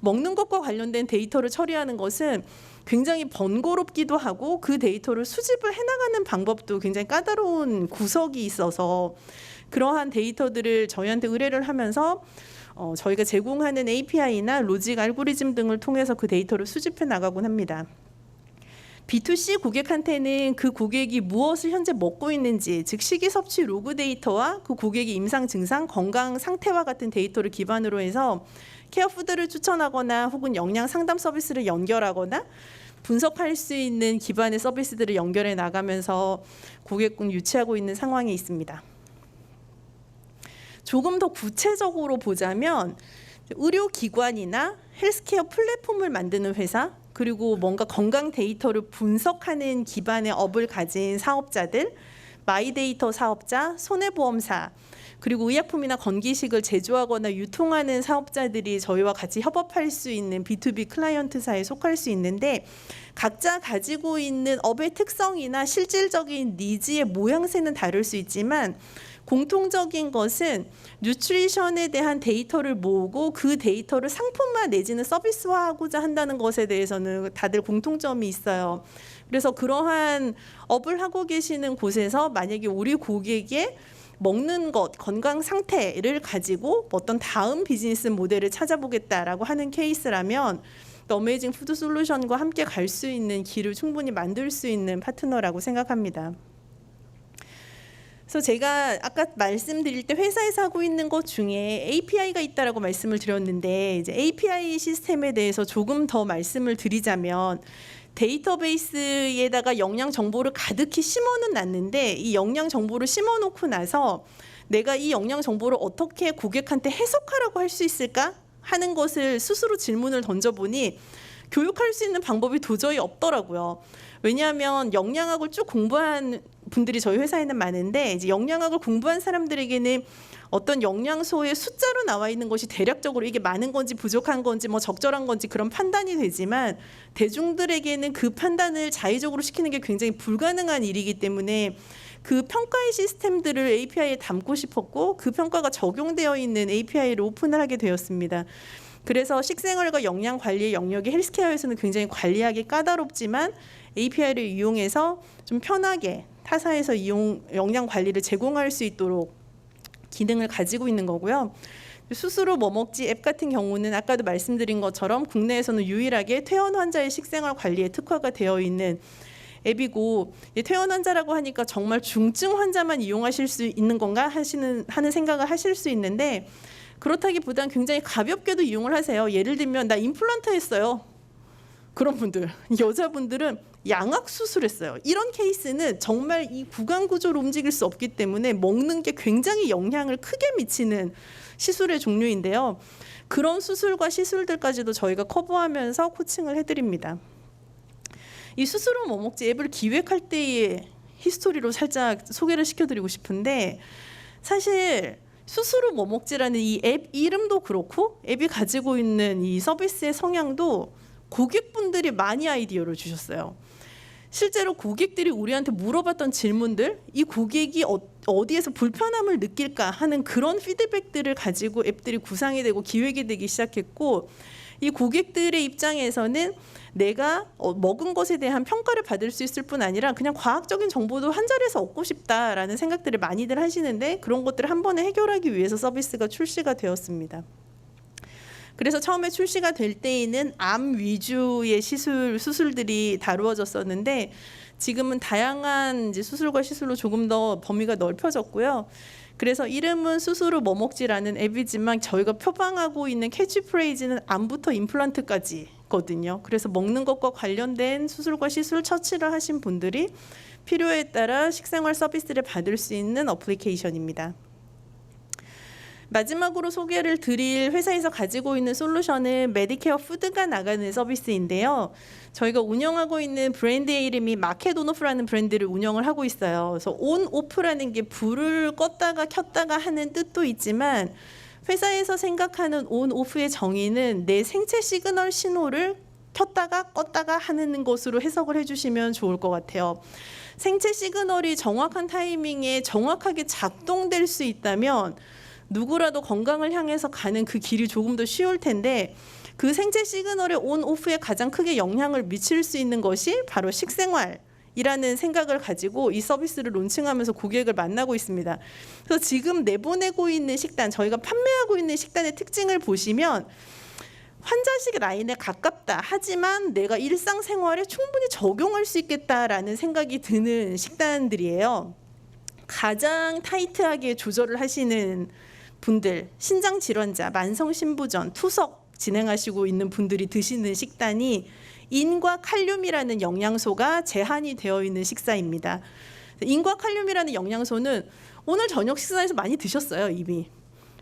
먹는 것과 관련된 데이터를 처리하는 것은 굉장히 번거롭기도 하고, 그 데이터를 수집을 해나가는 방법도 굉장히 까다로운 구석이 있어서 그러한 데이터들을 저희한테 의뢰를 하면서 저희가 제공하는 API나 로직 알고리즘 등을 통해서 그 데이터를 수집해 나가곤 합니다. B2C 고객한테는 그 고객이 무엇을 현재 먹고 있는지, 즉 식이섭취 로그 데이터와 그 고객의 임상 증상, 건강 상태와 같은 데이터를 기반으로 해서 케어푸드를 추천하거나 혹은 영양 상담 서비스를 연결하거나 분석할 수 있는 기반의 서비스들을 연결해 나가면서 고객군 유치하고 있는 상황에 있습니다. 조금 더 구체적으로 보자면 의료기관이나 헬스케어 플랫폼을 만드는 회사, 그리고 뭔가 건강 데이터를 분석하는 기반의 업을 가진 사업자들, 마이데이터 사업자, 손해보험사, 그리고 의약품이나 건기식을 제조하거나 유통하는 사업자들이 저희와 같이 협업할 수 있는 B2B 클라이언트사에 속할 수 있는데, 각자 가지고 있는 업의 특성이나 실질적인 니즈의 모양새는 다를 수 있지만 공통적인 것은 뉴트리션에 대한 데이터를 모으고 그 데이터를 상품화 내지는 서비스화하고자 한다는 것에 대해서는 다들 공통점이 있어요. 그래서 그러한 업을 하고 계시는 곳에서 만약에 우리 고객의 먹는 것, 건강 상태를 가지고 어떤 다음 비즈니스 모델을 찾아보겠다라고 하는 케이스라면 어메이징 푸드 솔루션과 함께 갈 수 있는 길을 충분히 만들 수 있는 파트너라고 생각합니다. 그래서 제가 아까 말씀드릴 때 회사에서 하고 있는 것 중에 API가 있다라고 말씀을 드렸는데, 이제 API 시스템에 대해서 조금 더 말씀을 드리자면, 데이터베이스에다가 영양 정보를 가득히 심어는 놨는데 이 영양 정보를 심어놓고 나서 내가 이 영양 정보를 어떻게 고객한테 해석하라고 할 수 있을까 하는 것을 스스로 질문을 던져보니 교육할 수 있는 방법이 도저히 없더라고요. 왜냐하면 영양학을 쭉 공부한 분들이 저희 회사에는 많은데, 이제 영양학을 공부한 사람들에게는 어떤 영양소의 숫자로 나와 있는 것이 대략적으로 이게 많은 건지 부족한 건지 뭐 적절한 건지 그런 판단이 되지만, 대중들에게는 그 판단을 자의적으로 시키는 게 굉장히 불가능한 일이기 때문에 그 평가의 시스템들을 API에 담고 싶었고, 그 평가가 적용되어 있는 API를 오픈을 하게 되었습니다. 그래서 식생활과 영양 관리의 영역이 헬스케어에서는 굉장히 관리하기 까다롭지만 API를 이용해서 좀 편하게 타사에서 영양 관리를 제공할 수 있도록 기능을 가지고 있는 거고요. 스스로 뭐 먹지 앱 같은 경우는 아까도 말씀드린 것처럼 국내에서는 유일하게 퇴원 환자의 식생활 관리에 특화가 되어 있는 앱이고, 퇴원 환자라고 하니까 정말 중증 환자만 이용하실 수 있는 건가 하는 생각을 하실 수 있는데, 그렇다기보단 굉장히 가볍게도 이용을 하세요. 예를 들면 나 임플란트 했어요. 그런 분들, 여자분들은 양악 수술했어요. 이런 케이스는 정말 이 구강 구조로 움직일 수 없기 때문에 먹는 게 굉장히 영향을 크게 미치는 시술의 종류인데요. 그런 수술과 시술들까지도 저희가 커버하면서 코칭을 해드립니다. 이 스스로 뭐 먹지 앱을 기획할 때의 히스토리로 살짝 소개를 시켜드리고 싶은데, 사실 스스로 뭐 먹지라는 이 앱 이름도 그렇고 앱이 가지고 있는 이 서비스의 성향도 고객분들이 많이 아이디어를 주셨어요. 실제로 고객들이 우리한테 물어봤던 질문들, 이 고객이 어디에서 불편함을 느낄까 하는 그런 피드백들을 가지고 앱들이 구상이 되고 기획이 되기 시작했고, 이 고객들의 입장에서는 내가 먹은 것에 대한 평가를 받을 수 있을 뿐 아니라 그냥 과학적인 정보도 한 자리에서 얻고 싶다라는 생각들을 많이들 하시는데, 그런 것들을 한 번에 해결하기 위해서 서비스가 출시가 되었습니다. 그래서 처음에 출시가 될 때에는 암 위주의 수술들이 다루어졌었는데, 지금은 다양한 이제 수술과 시술로 조금 더 범위가 넓혀졌고요. 그래서 이름은 스스로 뭐 먹지라는 앱이지만 저희가 표방하고 있는 캐치프레이즈는 암부터 임플란트까지거든요. 그래서 먹는 것과 관련된 수술과 시술 처치를 하신 분들이 필요에 따라 식생활 서비스를 받을 수 있는 어플리케이션입니다. 마지막으로 소개를 드릴 회사에서 가지고 있는 솔루션은 메디케어 푸드가 나가는 서비스인데요. 저희가 운영하고 있는 브랜드의 이름이 마켓온오프라는 브랜드를 운영을 하고 있어요. 그래서 온오프라는 게 불을 껐다가 켰다가 하는 뜻도 있지만, 회사에서 생각하는 온오프의 정의는 내 생체 시그널 신호를 켰다가 껐다가 하는 것으로 해석을 해주시면 좋을 것 같아요. 생체 시그널이 정확한 타이밍에 정확하게 작동될 수 있다면 누구라도 건강을 향해서 가는 그 길이 조금 더 쉬울 텐데, 그 생체 시그널의 온 오프에 가장 크게 영향을 미칠 수 있는 것이 바로 식생활이라는 생각을 가지고 이 서비스를 론칭하면서 고객을 만나고 있습니다. 그래서 지금 내보내고 있는 식단, 저희가 판매하고 있는 식단의 특징을 보시면 환자식 라인에 가깝다 하지만 내가 일상생활에 충분히 적용할 수 있겠다라는 생각이 드는 식단들이에요. 가장 타이트하게 조절을 하시는 분들, 신장 질환자, 만성 신부전, 투석 진행하시고 있는 분들이 드시는 식단이 인과 칼륨이라는 영양소가 제한이 되어 있는 식사입니다. 인과 칼륨이라는 영양소는 오늘 저녁 식사에서 많이 드셨어요. 이미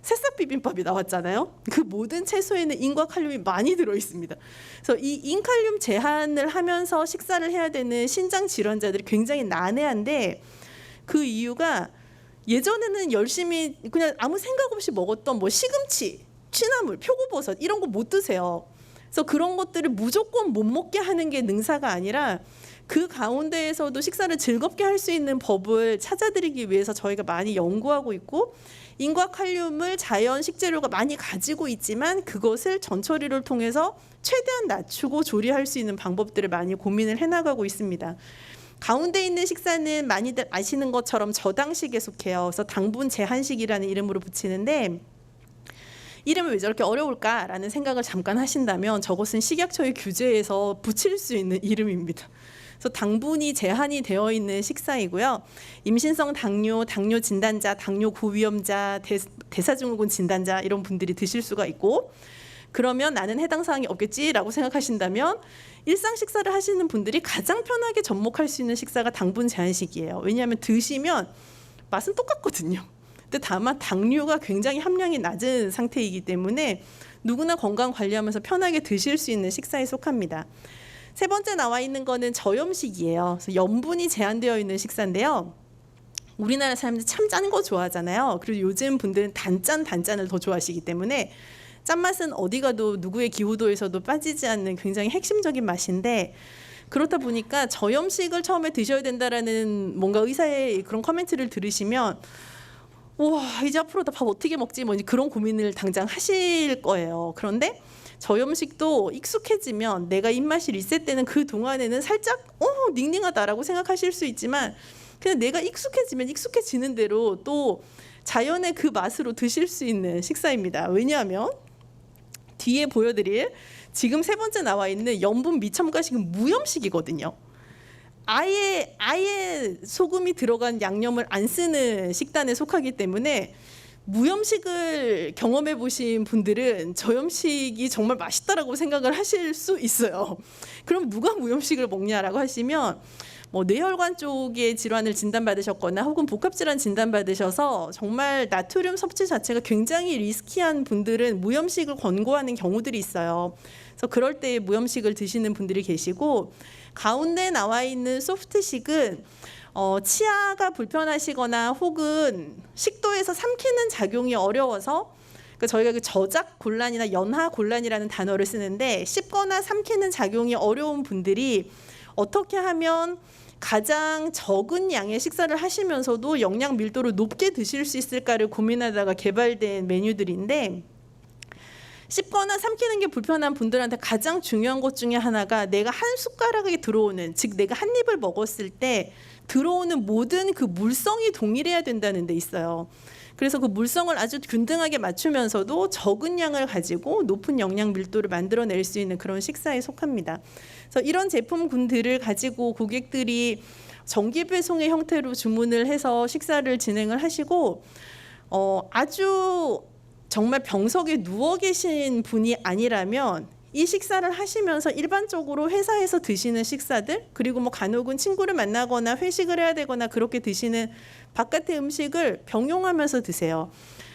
새싹 비빔밥이 나왔잖아요. 그 모든 채소에는 인과 칼륨이 많이 들어 있습니다. 그래서 이 인칼륨 제한을 하면서 식사를 해야 되는 신장 질환자들이 굉장히 난해한데, 그 이유가 예전에는 열심히 그냥 아무 생각 없이 먹었던 뭐 시금치, 취나물, 표고버섯 이런 거 못 드세요. 그래서 그런 것들을 무조건 못 먹게 하는 게 능사가 아니라 그 가운데에서도 식사를 즐겁게 할 수 있는 법을 찾아드리기 위해서 저희가 많이 연구하고 있고, 인과 칼륨을 자연 식재료가 많이 가지고 있지만 그것을 전처리를 통해서 최대한 낮추고 조리할 수 있는 방법들을 많이 고민을 해나가고 있습니다. 가운데 있는 식사는 많이들 아시는 것처럼 저당식에 속해요. 그래서 당분 제한식이라는 이름으로 붙이는데, 이름이 왜 저렇게 어려울까라는 생각을 잠깐 하신다면 저것은 식약처의 규제에서 붙일 수 있는 이름입니다. 그래서 당분이 제한이 되어 있는 식사이고요. 임신성 당뇨, 당뇨 진단자, 당뇨 고위험자, 대사증후군 진단자 이런 분들이 드실 수가 있고, 그러면 나는 해당 사항이 없겠지라고 생각하신다면 일상 식사를 하시는 분들이 가장 편하게 접목할 수 있는 식사가 당분 제한식이에요. 왜냐하면 드시면 맛은 똑같거든요. 근데 다만 당류가 굉장히 함량이 낮은 상태이기 때문에 누구나 건강 관리하면서 편하게 드실 수 있는 식사에 속합니다. 세 번째 나와 있는 거는 저염식이에요. 그래서 염분이 제한되어 있는 식사인데요. 우리나라 사람들 참 짠 거 좋아하잖아요. 그리고 요즘 분들은 단짠을 더 좋아하시기 때문에 짠맛은 어디 가도 누구의 기호도에서도 빠지지 않는 굉장히 핵심적인 맛인데, 그렇다 보니까 저염식을 처음에 드셔야 된다라는 뭔가 의사의 그런 코멘트를 들으시면 와, 이제 앞으로 다 밥 어떻게 먹지? 뭐 그런 고민을 당장 하실 거예요. 그런데 저염식도 익숙해지면 내가 입맛이 리셋되는 그 동안에는 살짝 닝닝하다라고 생각하실 수 있지만, 그냥 내가 익숙해지면 익숙해지는 대로 또 자연의 그 맛으로 드실 수 있는 식사입니다. 왜냐하면 뒤에 보여드릴 지금 세 번째 나와 있는 염분 미첨가식은 무염식이거든요. 아예 소금이 들어간 양념을 안 쓰는 식단에 속하기 때문에 무염식을 경험해 보신 분들은 저염식이 정말 맛있다라고 생각을 하실 수 있어요. 그럼 누가 무염식을 먹냐라고 하시면, 뭐 뇌혈관 쪽의 질환을 진단받으셨거나 혹은 복합질환 진단받으셔서 정말 나트륨 섭취 자체가 굉장히 리스키한 분들은 무염식을 권고하는 경우들이 있어요. 그래서 그럴 때 무염식을 드시는 분들이 계시고, 가운데 나와 있는 소프트식은 치아가 불편하시거나 혹은 식도에서 삼키는 작용이 어려워서, 그러니까 저희가 그 저작 곤란이나 연하 곤란이라는 단어를 쓰는데, 씹거나 삼키는 작용이 어려운 분들이 어떻게 하면 가장 적은 양의 식사를 하시면서도 영양 밀도를 높게 드실 수 있을까를 고민하다가 개발된 메뉴들인데, 씹거나 삼키는 게 불편한 분들한테 가장 중요한 것 중에 하나가 내가 한 숟가락에 들어오는, 즉 내가 한 입을 먹었을 때 들어오는 모든 그 물성이 동일해야 된다는 데 있어요. 그래서 그 물성을 아주 균등하게 맞추면서도 적은 양을 가지고 높은 영양 밀도를 만들어낼 수 있는 그런 식사에 속합니다. 그래서 이런 제품군들을 가지고 고객들이 정기 배송의 형태로 주문을 해서 식사를 진행을 하시고, 아주 정말 병석에 누워 계신 분이 아니라면 이 식사를 하시면서 일반적으로 회사에서 드시는 식사들, 그리고 뭐 간혹은 친구를 만나거나 회식을 해야 되거나 그렇게 드시는 바깥의 음식을 병용하면서 드세요.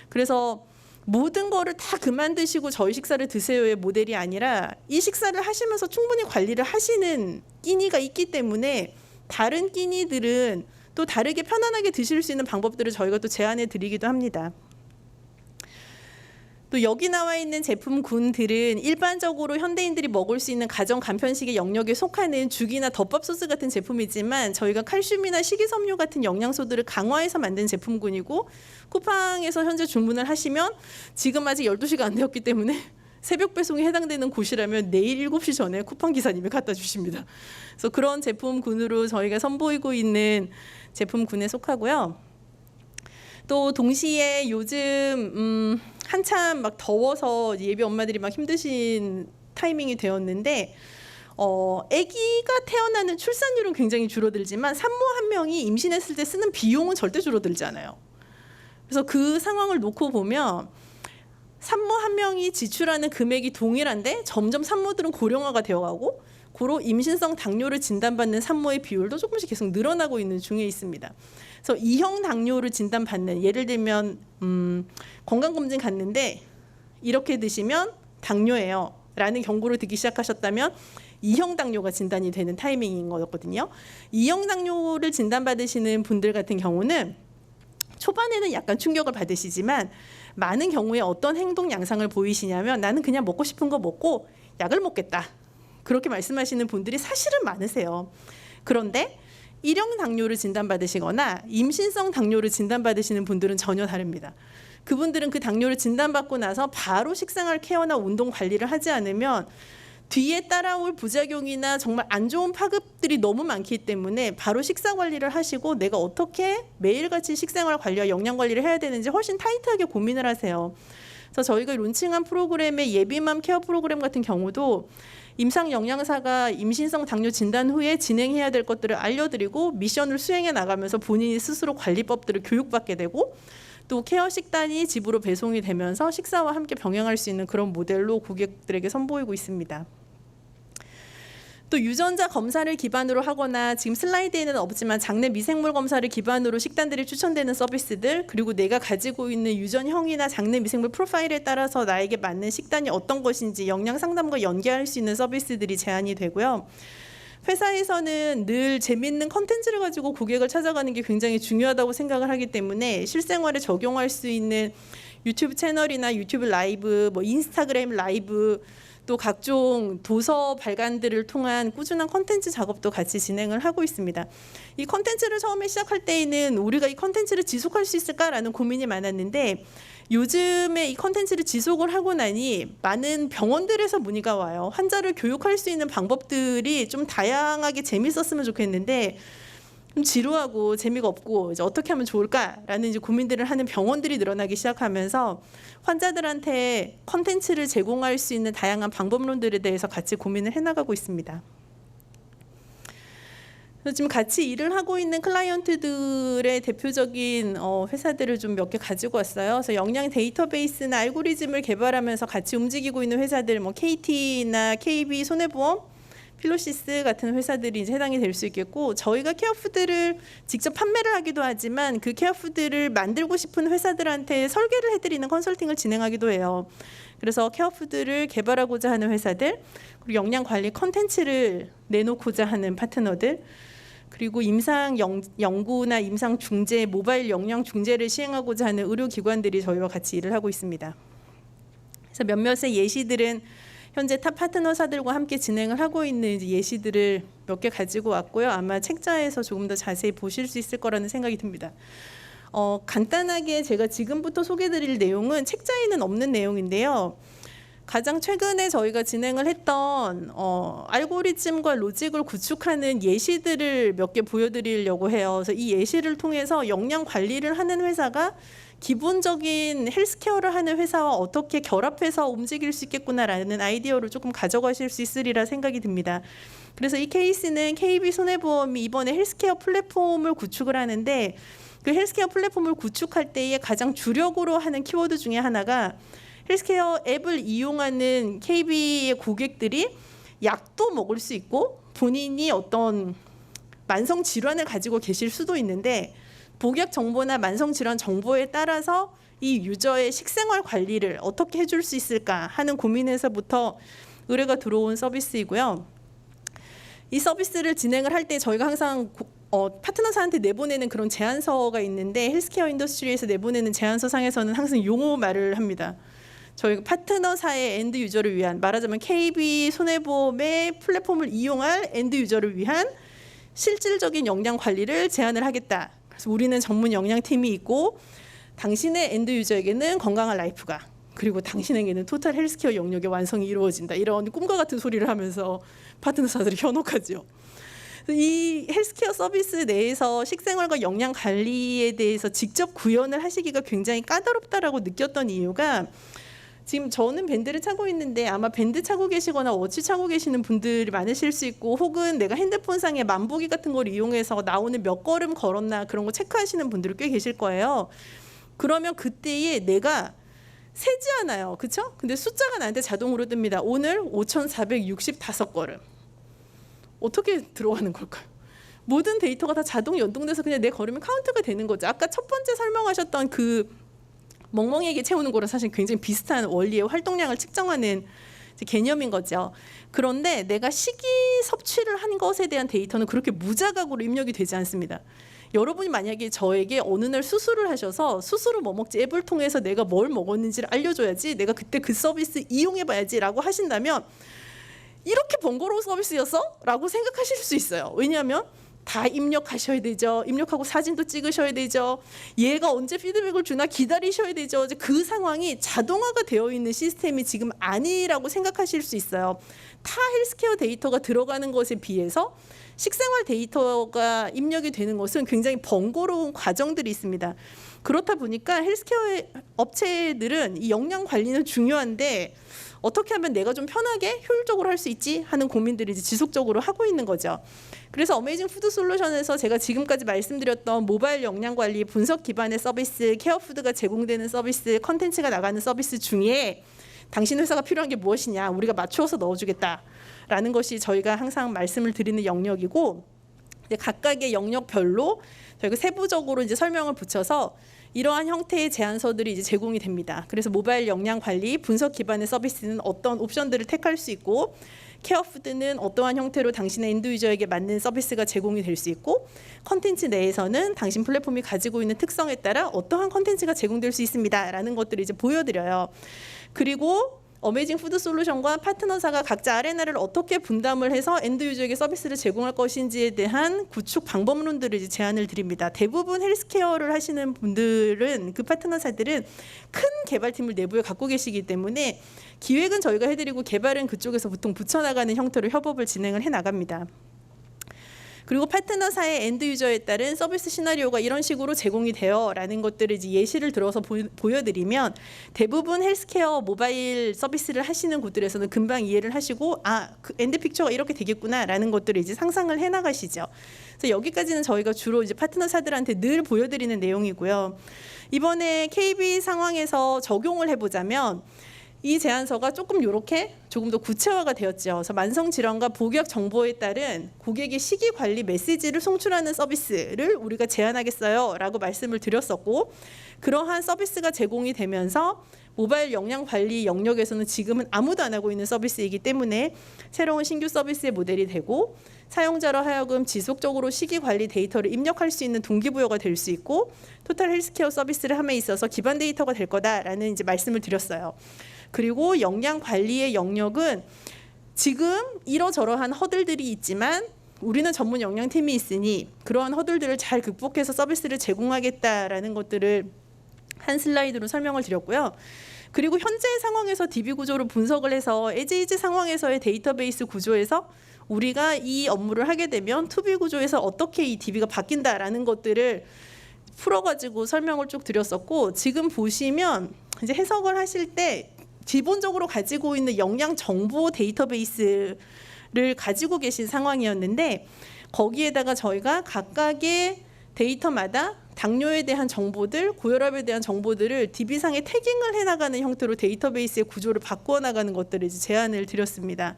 그래서 모든 거를 다 그만 드시고 저희 식사를 드세요의 모델이 아니라, 이 식사를 하시면서 충분히 관리를 하시는 끼니가 있기 때문에 다른 끼니들은 또 다르게 편안하게 드실 수 있는 방법들을 저희가 또 제안해 드리기도 합니다. 또 여기 나와 있는 제품군들은 일반적으로 현대인들이 먹을 수 있는 가정 간편식의 영역에 속하는 죽이나 덮밥 소스 같은 제품이지만, 저희가 칼슘이나 식이섬유 같은 영양소들을 강화해서 만든 제품군이고, 쿠팡에서 현재 주문을 하시면 지금 아직 12시가 안 되었기 때문에 새벽 배송에 해당되는 곳이라면 내일 7시 전에 쿠팡 기사님이 갖다 주십니다. 그래서 그런 제품군으로 저희가 선보이고 있는 제품군에 속하고요. 또 동시에 요즘 한참 막 더워서 예비 엄마들이 막 힘드신 타이밍이 되었는데, 아기가 태어나는 출산율은 굉장히 줄어들지만 산모 한 명이 임신했을 때 쓰는 비용은 절대 줄어들지 않아요. 그래서 그 상황을 놓고 보면 산모 한 명이 지출하는 금액이 동일한데 점점 산모들은 고령화가 되어가고, 고로 임신성 당뇨를 진단받는 산모의 비율도 조금씩 계속 늘어나고 있는 중에 있습니다. 그래서 2형 당뇨를 진단받는, 예를 들면 건강검진 갔는데 이렇게 드시면 당뇨예요 라는 경고를 듣기 시작하셨다면 2형 당뇨가 진단이 되는 타이밍인 거였거든요. 2형 당뇨를 진단받으시는 분들 같은 경우는 초반에는 약간 충격을 받으시지만 많은 경우에 어떤 행동 양상을 보이시냐면, 나는 그냥 먹고 싶은 거 먹고 약을 먹겠다, 그렇게 말씀하시는 분들이 사실은 많으세요. 그런데 1형 당뇨를 진단받으시거나 임신성 당뇨를 진단받으시는 분들은 전혀 다릅니다. 그분들은 그 당뇨를 진단받고 나서 바로 식생활 케어나 운동 관리를 하지 않으면 뒤에 따라올 부작용이나 정말 안 좋은 파급들이 너무 많기 때문에 바로 식사 관리를 하시고 내가 어떻게 매일같이 식생활 관리와 영양 관리를 해야 되는지 훨씬 타이트하게 고민을 하세요. 그래서 저희가 론칭한 프로그램의 예비맘 케어 프로그램 같은 경우도 임상 영양사가 임신성 당뇨 진단 후에 진행해야 될 것들을 알려드리고 미션을 수행해 나가면서 본인이 스스로 관리법들을 교육받게 되고 또 케어 식단이 집으로 배송이 되면서 식사와 함께 병행할 수 있는 그런 모델로 고객들에게 선보이고 있습니다. 또 유전자 검사를 기반으로 하거나 지금 슬라이드에는 없지만 장내 미생물 검사를 기반으로 식단들이 추천되는 서비스들, 그리고 내가 가지고 있는 유전형이나 장내 미생물 프로파일에 따라서 나에게 맞는 식단이 어떤 것인지 영양 상담과 연계할 수 있는 서비스들이 제안이 되고요. 회사에서는 늘 재미있는 컨텐츠를 가지고 고객을 찾아가는 게 굉장히 중요하다고 생각을 하기 때문에 실생활에 적용할 수 있는 유튜브 채널이나 유튜브 라이브, 인스타그램 라이브, 또 각종 도서 발간들을 통한 꾸준한 컨텐츠 작업도 같이 진행을 하고 있습니다. 이 컨텐츠를 처음에 시작할 때에는 우리가 이 컨텐츠를 지속할 수 있을까라는 고민이 많았는데 요즘에 이 컨텐츠를 지속을 하고 나니 많은 병원들에서 문의가 와요. 환자를 교육할 수 있는 방법들이 좀 다양하게 재밌었으면 좋겠는데 좀 지루하고 재미가 없고 이제 어떻게 하면 좋을까라는 이제 고민들을 하는 병원들이 늘어나기 시작하면서 환자들한테 컨텐츠를 제공할 수 있는 다양한 방법론들에 대해서 같이 고민을 해나가고 있습니다. 그래서 지금 같이 일을 하고 있는 클라이언트들의 대표적인 회사들을 좀 몇 개 가지고 왔어요. 그래서 영양 데이터베이스나 알고리즘을 개발하면서 같이 움직이고 있는 회사들, KT나 KB 손해보험, 필로시스 같은 회사들이 이제 해당이 될 수 있겠고, 저희가 케어푸드를 직접 판매를 하기도 하지만 그 케어푸드를 만들고 싶은 회사들한테 설계를 해드리는 컨설팅을 진행하기도 해요. 그래서 케어푸드를 개발하고자 하는 회사들, 그리고 영양관리 컨텐츠를 내놓고자 하는 파트너들, 그리고 임상 연구나 임상 중재, 모바일 영양 중재를 시행하고자 하는 의료기관들이 저희와 같이 일을 하고 있습니다. 그래서 몇몇의 예시들은 현재 탑 파트너사들과 함께 진행을 하고 있는 예시들을 몇 개 가지고 왔고요. 아마 책자에서 조금 더 자세히 보실 수 있을 거라는 생각이 듭니다. 간단하게 제가 지금부터 소개드릴 내용은 책자에는 없는 내용인데요. 가장 최근에 저희가 진행을 했던 알고리즘과 로직을 구축하는 예시들을 몇 개 보여드리려고 해요. 그래서 이 예시를 통해서 영양 관리를 하는 회사가 기본적인 헬스케어를 하는 회사와 어떻게 결합해서 움직일 수 있겠구나라는 아이디어를 조금 가져가실 수 있으리라 생각이 듭니다. 그래서 이 케이스는 KB 손해보험이 이번에 헬스케어 플랫폼을 구축을 하는데 그 헬스케어 플랫폼을 구축할 때에 가장 주력으로 하는 키워드 중에 하나가 헬스케어 앱을 이용하는 KB의 고객들이 약도 먹을 수 있고 본인이 어떤 만성 질환을 가지고 계실 수도 있는데 복약 정보나 만성 질환 정보에 따라서 이 유저의 식생활 관리를 어떻게 해줄 수 있을까 하는 고민에서부터 의뢰가 들어온 서비스이고요. 이 서비스를 진행을 할 때 저희가 항상 파트너사한테 내보내는 그런 제안서가 있는데 헬스케어 인더스트리에서 내보내는 제안서상에서는 항상 용어 말을 합니다. 저희가 파트너사의 엔드 유저를 위한, 말하자면 KB 손해보험의 플랫폼을 이용할 엔드 유저를 위한 실질적인 영양 관리를 제안을 하겠다. 그래서 우리는 전문 영양팀이 있고 당신의 엔드 유저에게는 건강한 라이프가, 그리고 당신에게는 토탈 헬스케어 영역의 완성이 이루어진다. 이런 꿈과 같은 소리를 하면서 파트너사들이 현혹하죠. 이 헬스케어 서비스 내에서 식생활과 영양 관리에 대해서 직접 구현을 하시기가 굉장히 까다롭다라고 느꼈던 이유가, 지금 저는 밴드를 차고 있는데 아마 밴드 차고 계시거나 워치 차고 계시는 분들이 많으실 수 있고, 혹은 내가 핸드폰상에 만보기 같은 걸 이용해서 나오는 몇 걸음 걸었나 그런 거 체크하시는 분들이 꽤 계실 거예요. 그러면 그때에 내가 세지 않아요. 그렇죠? 근데 숫자가 나한테 자동으로 뜹니다. 오늘 5,465걸음. 어떻게 들어가는 걸까요? 모든 데이터가 다 자동 연동돼서 그냥 내 걸음이 카운트가 되는 거죠. 아까 첫 번째 설명하셨던 그 멍멍이에게 채우는 거랑 사실 굉장히 비슷한 원리의 활동량을 측정하는 개념인 거죠. 그런데 내가 식이 섭취를 한 것에 대한 데이터는 그렇게 무자각으로 입력이 되지 않습니다. 여러분이 만약에 저에게 어느 날 수술을 하셔서 수술을 뭐 먹지 앱을 통해서 내가 뭘 먹었는지를 알려줘야지, 내가 그때 그 서비스 이용해봐야지 라고 하신다면 이렇게 번거로운 서비스였어? 라고 생각하실 수 있어요. 왜냐하면 다 입력하셔야 되죠. 입력하고 사진도 찍으셔야 되죠. 얘가 언제 피드백을 주나 기다리셔야 되죠. 이제 그 상황이 자동화가 되어 있는 시스템이 지금 아니라고 생각하실 수 있어요. 타 헬스케어 데이터가 들어가는 것에 비해서 식생활 데이터가 입력이 되는 것은 굉장히 번거로운 과정들이 있습니다. 그렇다 보니까 헬스케어 업체들은 이 역량 관리는 중요한데 어떻게 하면 내가 좀 편하게 효율적으로 할 수 있지 하는 고민들을 이제 지속적으로 하고 있는 거죠. 그래서 어메이징 푸드 솔루션에서 제가 지금까지 말씀드렸던 모바일 역량 관리, 분석 기반의 서비스, 케어푸드가 제공되는 서비스, 컨텐츠가 나가는 서비스 중에 당신 회사가 필요한 게 무엇이냐, 우리가 맞추어서 넣어주겠다라는 것이 저희가 항상 말씀을 드리는 영역이고, 이제 각각의 영역별로 저희가 세부적으로 이제 설명을 붙여서 이러한 형태의 제안서들이 이제 제공이 됩니다. 그래서 모바일 역량 관리, 분석 기반의 서비스는 어떤 옵션들을 택할 수 있고, 케어푸드는 어떠한 형태로 당신의 엔드 유저에게 맞는 서비스가 제공이 될 수 있고, 컨텐츠 내에서는 당신 플랫폼이 가지고 있는 특성에 따라 어떠한 컨텐츠가 제공될 수 있습니다라는 것들을 이제 보여드려요. 그리고 어메이징 푸드 솔루션과 파트너사가 각자 아레나를 어떻게 분담을 해서 엔드 유저에게 서비스를 제공할 것인지에 대한 구축 방법론들을 이제 제안을 드립니다. 대부분 헬스케어를 하시는 분들은, 그 파트너사들은 큰 개발팀을 내부에 갖고 계시기 때문에 기획은 저희가 해드리고 개발은 그쪽에서 보통 붙여나가는 형태로 협업을 진행을 해나갑니다. 그리고 파트너사의 엔드 유저에 따른 서비스 시나리오가 이런 식으로 제공이 돼요라는 것들을 이제 예시를 들어서 보여드리면 대부분 헬스케어 모바일 서비스를 하시는 곳들에서는 금방 이해를 하시고, 그 엔드 픽처가 이렇게 되겠구나라는 것들을 이제 상상을 해나가시죠. 그래서 여기까지는 저희가 주로 이제 파트너사들한테 늘 보여드리는 내용이고요. 이번에 KB 상황에서 적용을 해보자면 이 제안서가 조금 더 구체화가 되었죠. 그래서 만성 질환과 복약 정보에 따른 고객의 식이 관리 메시지를 송출하는 서비스를 우리가 제안하겠어요라고 말씀을 드렸었고, 그러한 서비스가 제공이 되면서 모바일 역량 관리 영역에서는 지금은 아무도 안 하고 있는 서비스이기 때문에 새로운 신규 서비스의 모델이 되고, 사용자로 하여금 지속적으로 식이 관리 데이터를 입력할 수 있는 동기부여가 될 수 있고, 토탈 헬스케어 서비스를 함에 있어서 기반 데이터가 될 거다라는 이제 말씀을 드렸어요. 그리고 역량 관리의 영역은 지금 이러저러한 허들들이 있지만 우리는 전문 역량팀이 있으니 그러한 허들들을 잘 극복해서 서비스를 제공하겠다라는 것들을 한 슬라이드로 설명을 드렸고요. 그리고 현재 상황에서 DB 구조를 분석을 해서 에이지 상황에서의 데이터베이스 구조에서 우리가 이 업무를 하게 되면 투비 구조에서 어떻게 이 DB가 바뀐다라는 것들을 풀어가지고 설명을 쭉 드렸었고, 지금 보시면 이제 해석을 하실 때 기본적으로 가지고 있는 역량 정보 데이터베이스를 가지고 계신 상황이었는데, 거기에다가 저희가 각각의 데이터마다 당뇨에 대한 정보들, 고혈압에 대한 정보들을 DB상에 태깅을 해나가는 형태로 데이터베이스의 구조를 바꾸어 나가는 것들을 이제 제안을 드렸습니다.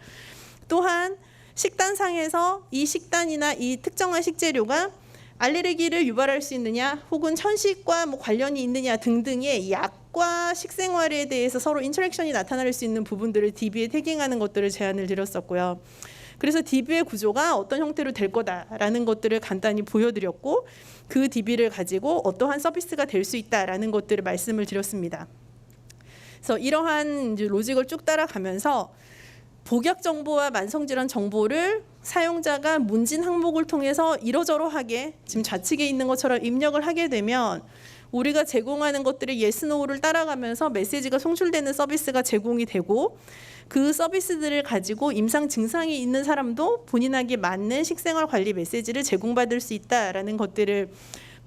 또한 식단상에서 이 식단이나 이 특정한 식재료가 알레르기를 유발할 수 있느냐, 혹은 천식과 관련이 있느냐 등등의 약과 식생활에 대해서 서로 인터랙션이 나타날 수 있는 부분들을 DB에 태깅하는 것들을 제안을 드렸었고요. 그래서 DB의 구조가 어떤 형태로 될 거다라는 것들을 간단히 보여드렸고, 그 DB를 가지고 어떠한 서비스가 될 수 있다라는 것들을 말씀을 드렸습니다. 그래서 이러한 이제 로직을 쭉 따라가면서 복약 정보와 만성질환 정보를 사용자가 문진 항목을 통해서 이러저러하게 지금 좌측에 있는 것처럼 입력을 하게 되면 우리가 제공하는 것들의 yes, no를 따라가면서 메시지가 송출되는 서비스가 제공이 되고, 그 서비스들을 가지고 임상 증상이 있는 사람도 본인에게 맞는 식생활 관리 메시지를 제공받을 수 있다라는 것들을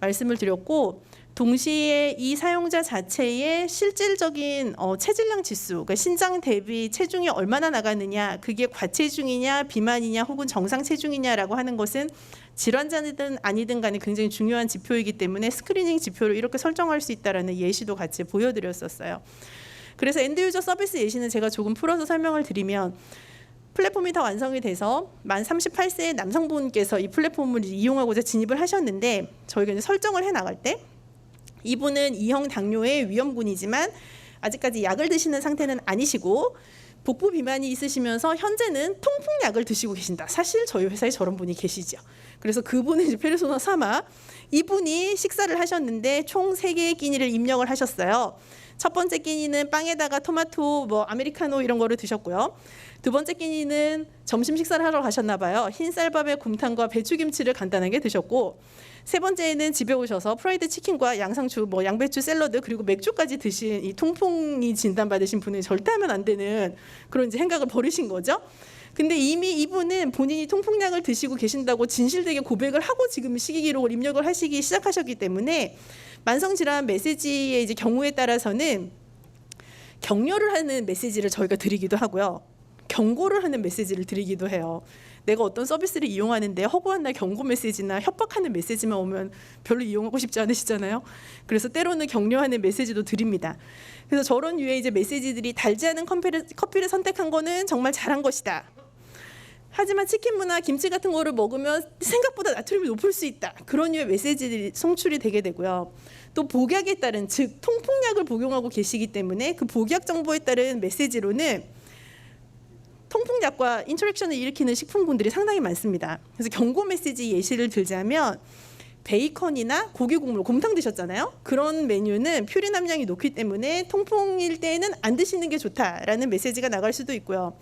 말씀을 드렸고, 동시에 이 사용자 자체의 실질적인 체질량 지수, 그러니까 신장 대비 체중이 얼마나 나가느냐, 그게 과체중이냐 비만이냐 혹은 정상 체중이냐라고 하는 것은 질환자든 아니든 간에 굉장히 중요한 지표이기 때문에 스크리닝 지표를 이렇게 설정할 수 있다라는 예시도 같이 보여드렸었어요. 그래서 엔드 유저 서비스 예시는 제가 조금 풀어서 설명을 드리면, 플랫폼이 다 완성이 돼서 만 38세의 남성분께서 이 플랫폼을 이용하고자 진입을 하셨는데, 저희가 이제 설정을 해 나갈 때 이분은 2형 당뇨의 위험군이지만 아직까지 약을 드시는 상태는 아니시고 복부 비만이 있으시면서 현재는 통풍약을 드시고 계신다. 사실 저희 회사에 저런 분이 계시죠. 그래서 그분을 이제 페르소나 삼아 이분이 식사를 하셨는데 총 3개의 끼니를 입력을 하셨어요. 첫 번째 끼니는 빵에다가 토마토, 뭐 아메리카노 이런 거를 드셨고요. 두 번째 끼니는 점심 식사를 하러 가셨나 봐요. 흰 쌀밥에 곰탕과 배추김치를 간단하게 드셨고, 세 번째는 집에 오셔서 프라이드 치킨과 양상추, 뭐 양배추 샐러드 그리고 맥주까지 드신 이 통풍이 진단받으신 분은 절대 하면 안 되는 그런 이제 행각을 벌이신 거죠. 근데 이미 이분은 본인이 통풍약을 드시고 계신다고 진실되게 고백을 하고 지금 식이 기록을 입력을 하시기 시작하셨기 때문에 만성질환 메시지의 이제 경우에 따라서는 격려를 하는 메시지를 저희가 드리기도 하고요. 경고를 하는 메시지를 드리기도 해요. 내가 어떤 서비스를 이용하는데 허구한 날 경고 메시지나 협박하는 메시지만 오면 별로 이용하고 싶지 않으시잖아요. 그래서 때로는 격려하는 메시지도 드립니다. 그래서 저런 유의 이제 메시지들이 달지 않은 커피를 선택한 거는 정말 잘한 것이다. 하지만 치킨무나 김치 같은 거를 먹으면 생각보다 나트륨이 높을 수 있다. 그런 류의 메시지들이 송출이 되게 되고요. 또 복약에 따른, 즉 통풍약을 복용하고 계시기 때문에 그 복약 정보에 따른 메시지로는 통풍약과 인터랙션을 일으키는 식품군들이 상당히 많습니다. 그래서 경고 메시지 예시를 들자면 베이컨이나 고기 국물, 곰탕 드셨잖아요. 그런 메뉴는 퓨린 함량이 높기 때문에 통풍일 때에는 안 드시는 게 좋다라는 메시지가 나갈 수도 있고요.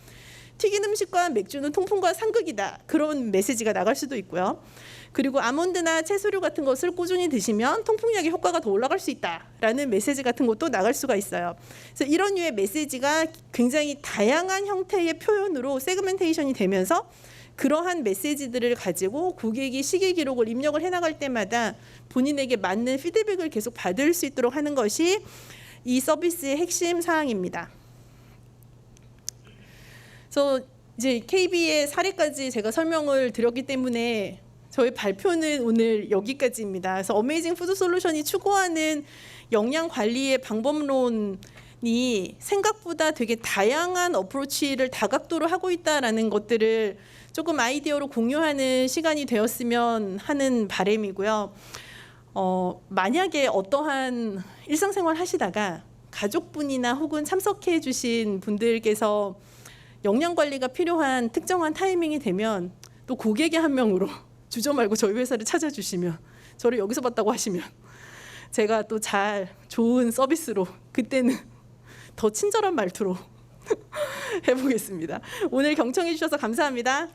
튀긴 음식과 맥주는 통풍과 상극이다. 그런 메시지가 나갈 수도 있고요. 그리고 아몬드나 채소류 같은 것을 꾸준히 드시면 통풍약의 효과가 더 올라갈 수 있다라는 메시지 같은 것도 나갈 수가 있어요. 그래서 이런 류의 메시지가 굉장히 다양한 형태의 표현으로 세그멘테이션이 되면서 그러한 메시지들을 가지고 고객이 식이 기록을 입력을 해나갈 때마다 본인에게 맞는 피드백을 계속 받을 수 있도록 하는 것이 이 서비스의 핵심 사항입니다. 그래서 이제 KB의 사례까지 제가 설명을 드렸기 때문에 저희 발표는 오늘 여기까지입니다. 그래서 어메이징 푸드 솔루션이 추구하는 영양 관리의 방법론이 생각보다 되게 다양한 어프로치를 다각도로 하고 있다라는 것들을 조금 아이디어로 공유하는 시간이 되었으면 하는 바람이고요. 만약에 어떠한 일상생활 하시다가 가족분이나 혹은 참석해 주신 분들께서 영양 관리가 필요한 특정한 타이밍이 되면 또 고객의 한 명으로 주저 말고 저희 회사를 찾아주시면, 저를 여기서 봤다고 하시면 제가 또 좋은 서비스로 그때는 더 친절한 말투로 해보겠습니다. 오늘 경청해 주셔서 감사합니다.